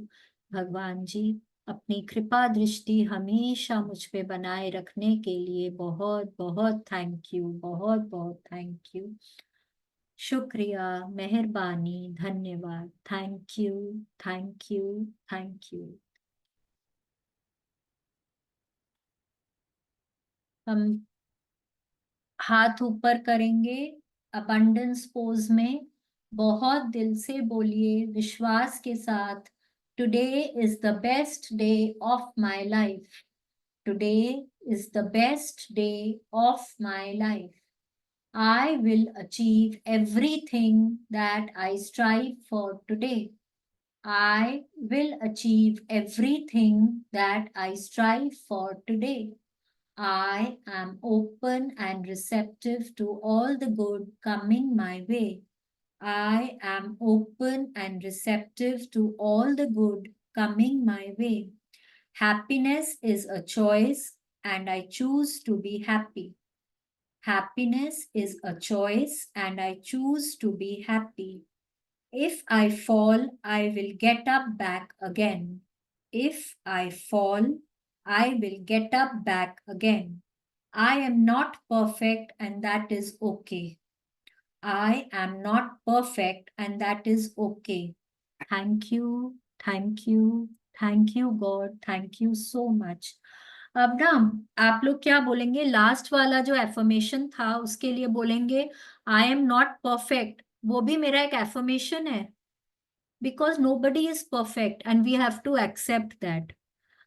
भगवान जी, अपनी कृपा दृष्टि हमेशा मुझ पे बनाए रखने के लिए बहुत बहुत थैंक यू, बहुत बहुत थैंक यू। शुक्रिया, मेहरबानी, धन्यवाद। Thank you, thank you, thank you. हम हाथ ऊपर करेंगे अबंडेंस पोज में। बहुत दिल से बोलिए विश्वास के साथ, today is the best day of my life. Today is the best day of my life. I will achieve everything that I strive for today. I will achieve everything that I strive for today. I am open and receptive to all the good coming my way. I am open and receptive to all the good coming my way. Happiness is a choice, and I choose to be happy. Happiness is a choice, and I choose to be happy. If I fall, I will get up back again. If I fall, I will get up back again. I am not perfect, and that is okay. I am not perfect, and that is okay. Thank you, thank you, thank you, God. Thank you so much. अब ना आप लोग क्या बोलेंगे, last वाला जो affirmation था उसके लिए बोलेंगे आई एम नॉट परफेक्ट। वो भी मेरा एक एफर्मेशन है, because nobody is perfect and we have to accept that.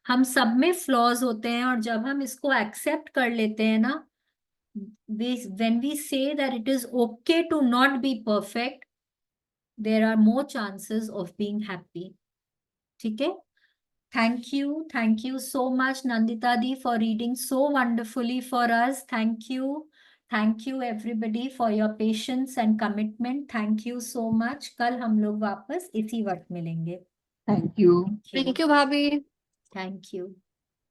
हम सब में फ्लॉज होते हैं, और जब हम इसको एक्सेप्ट कर लेते हैं ना, when we say that it is okay to not be perfect, there are more chances of being happy. ठीक है? Thank you so much, Nandita Di, for reading so wonderfully for us. Thank you everybody for your patience and commitment. Thank you so much. कल हम लोग वापस इसी वक्त मिलेंगे. Thank you. Thank you. Thank you, Bhabhi. Thank you.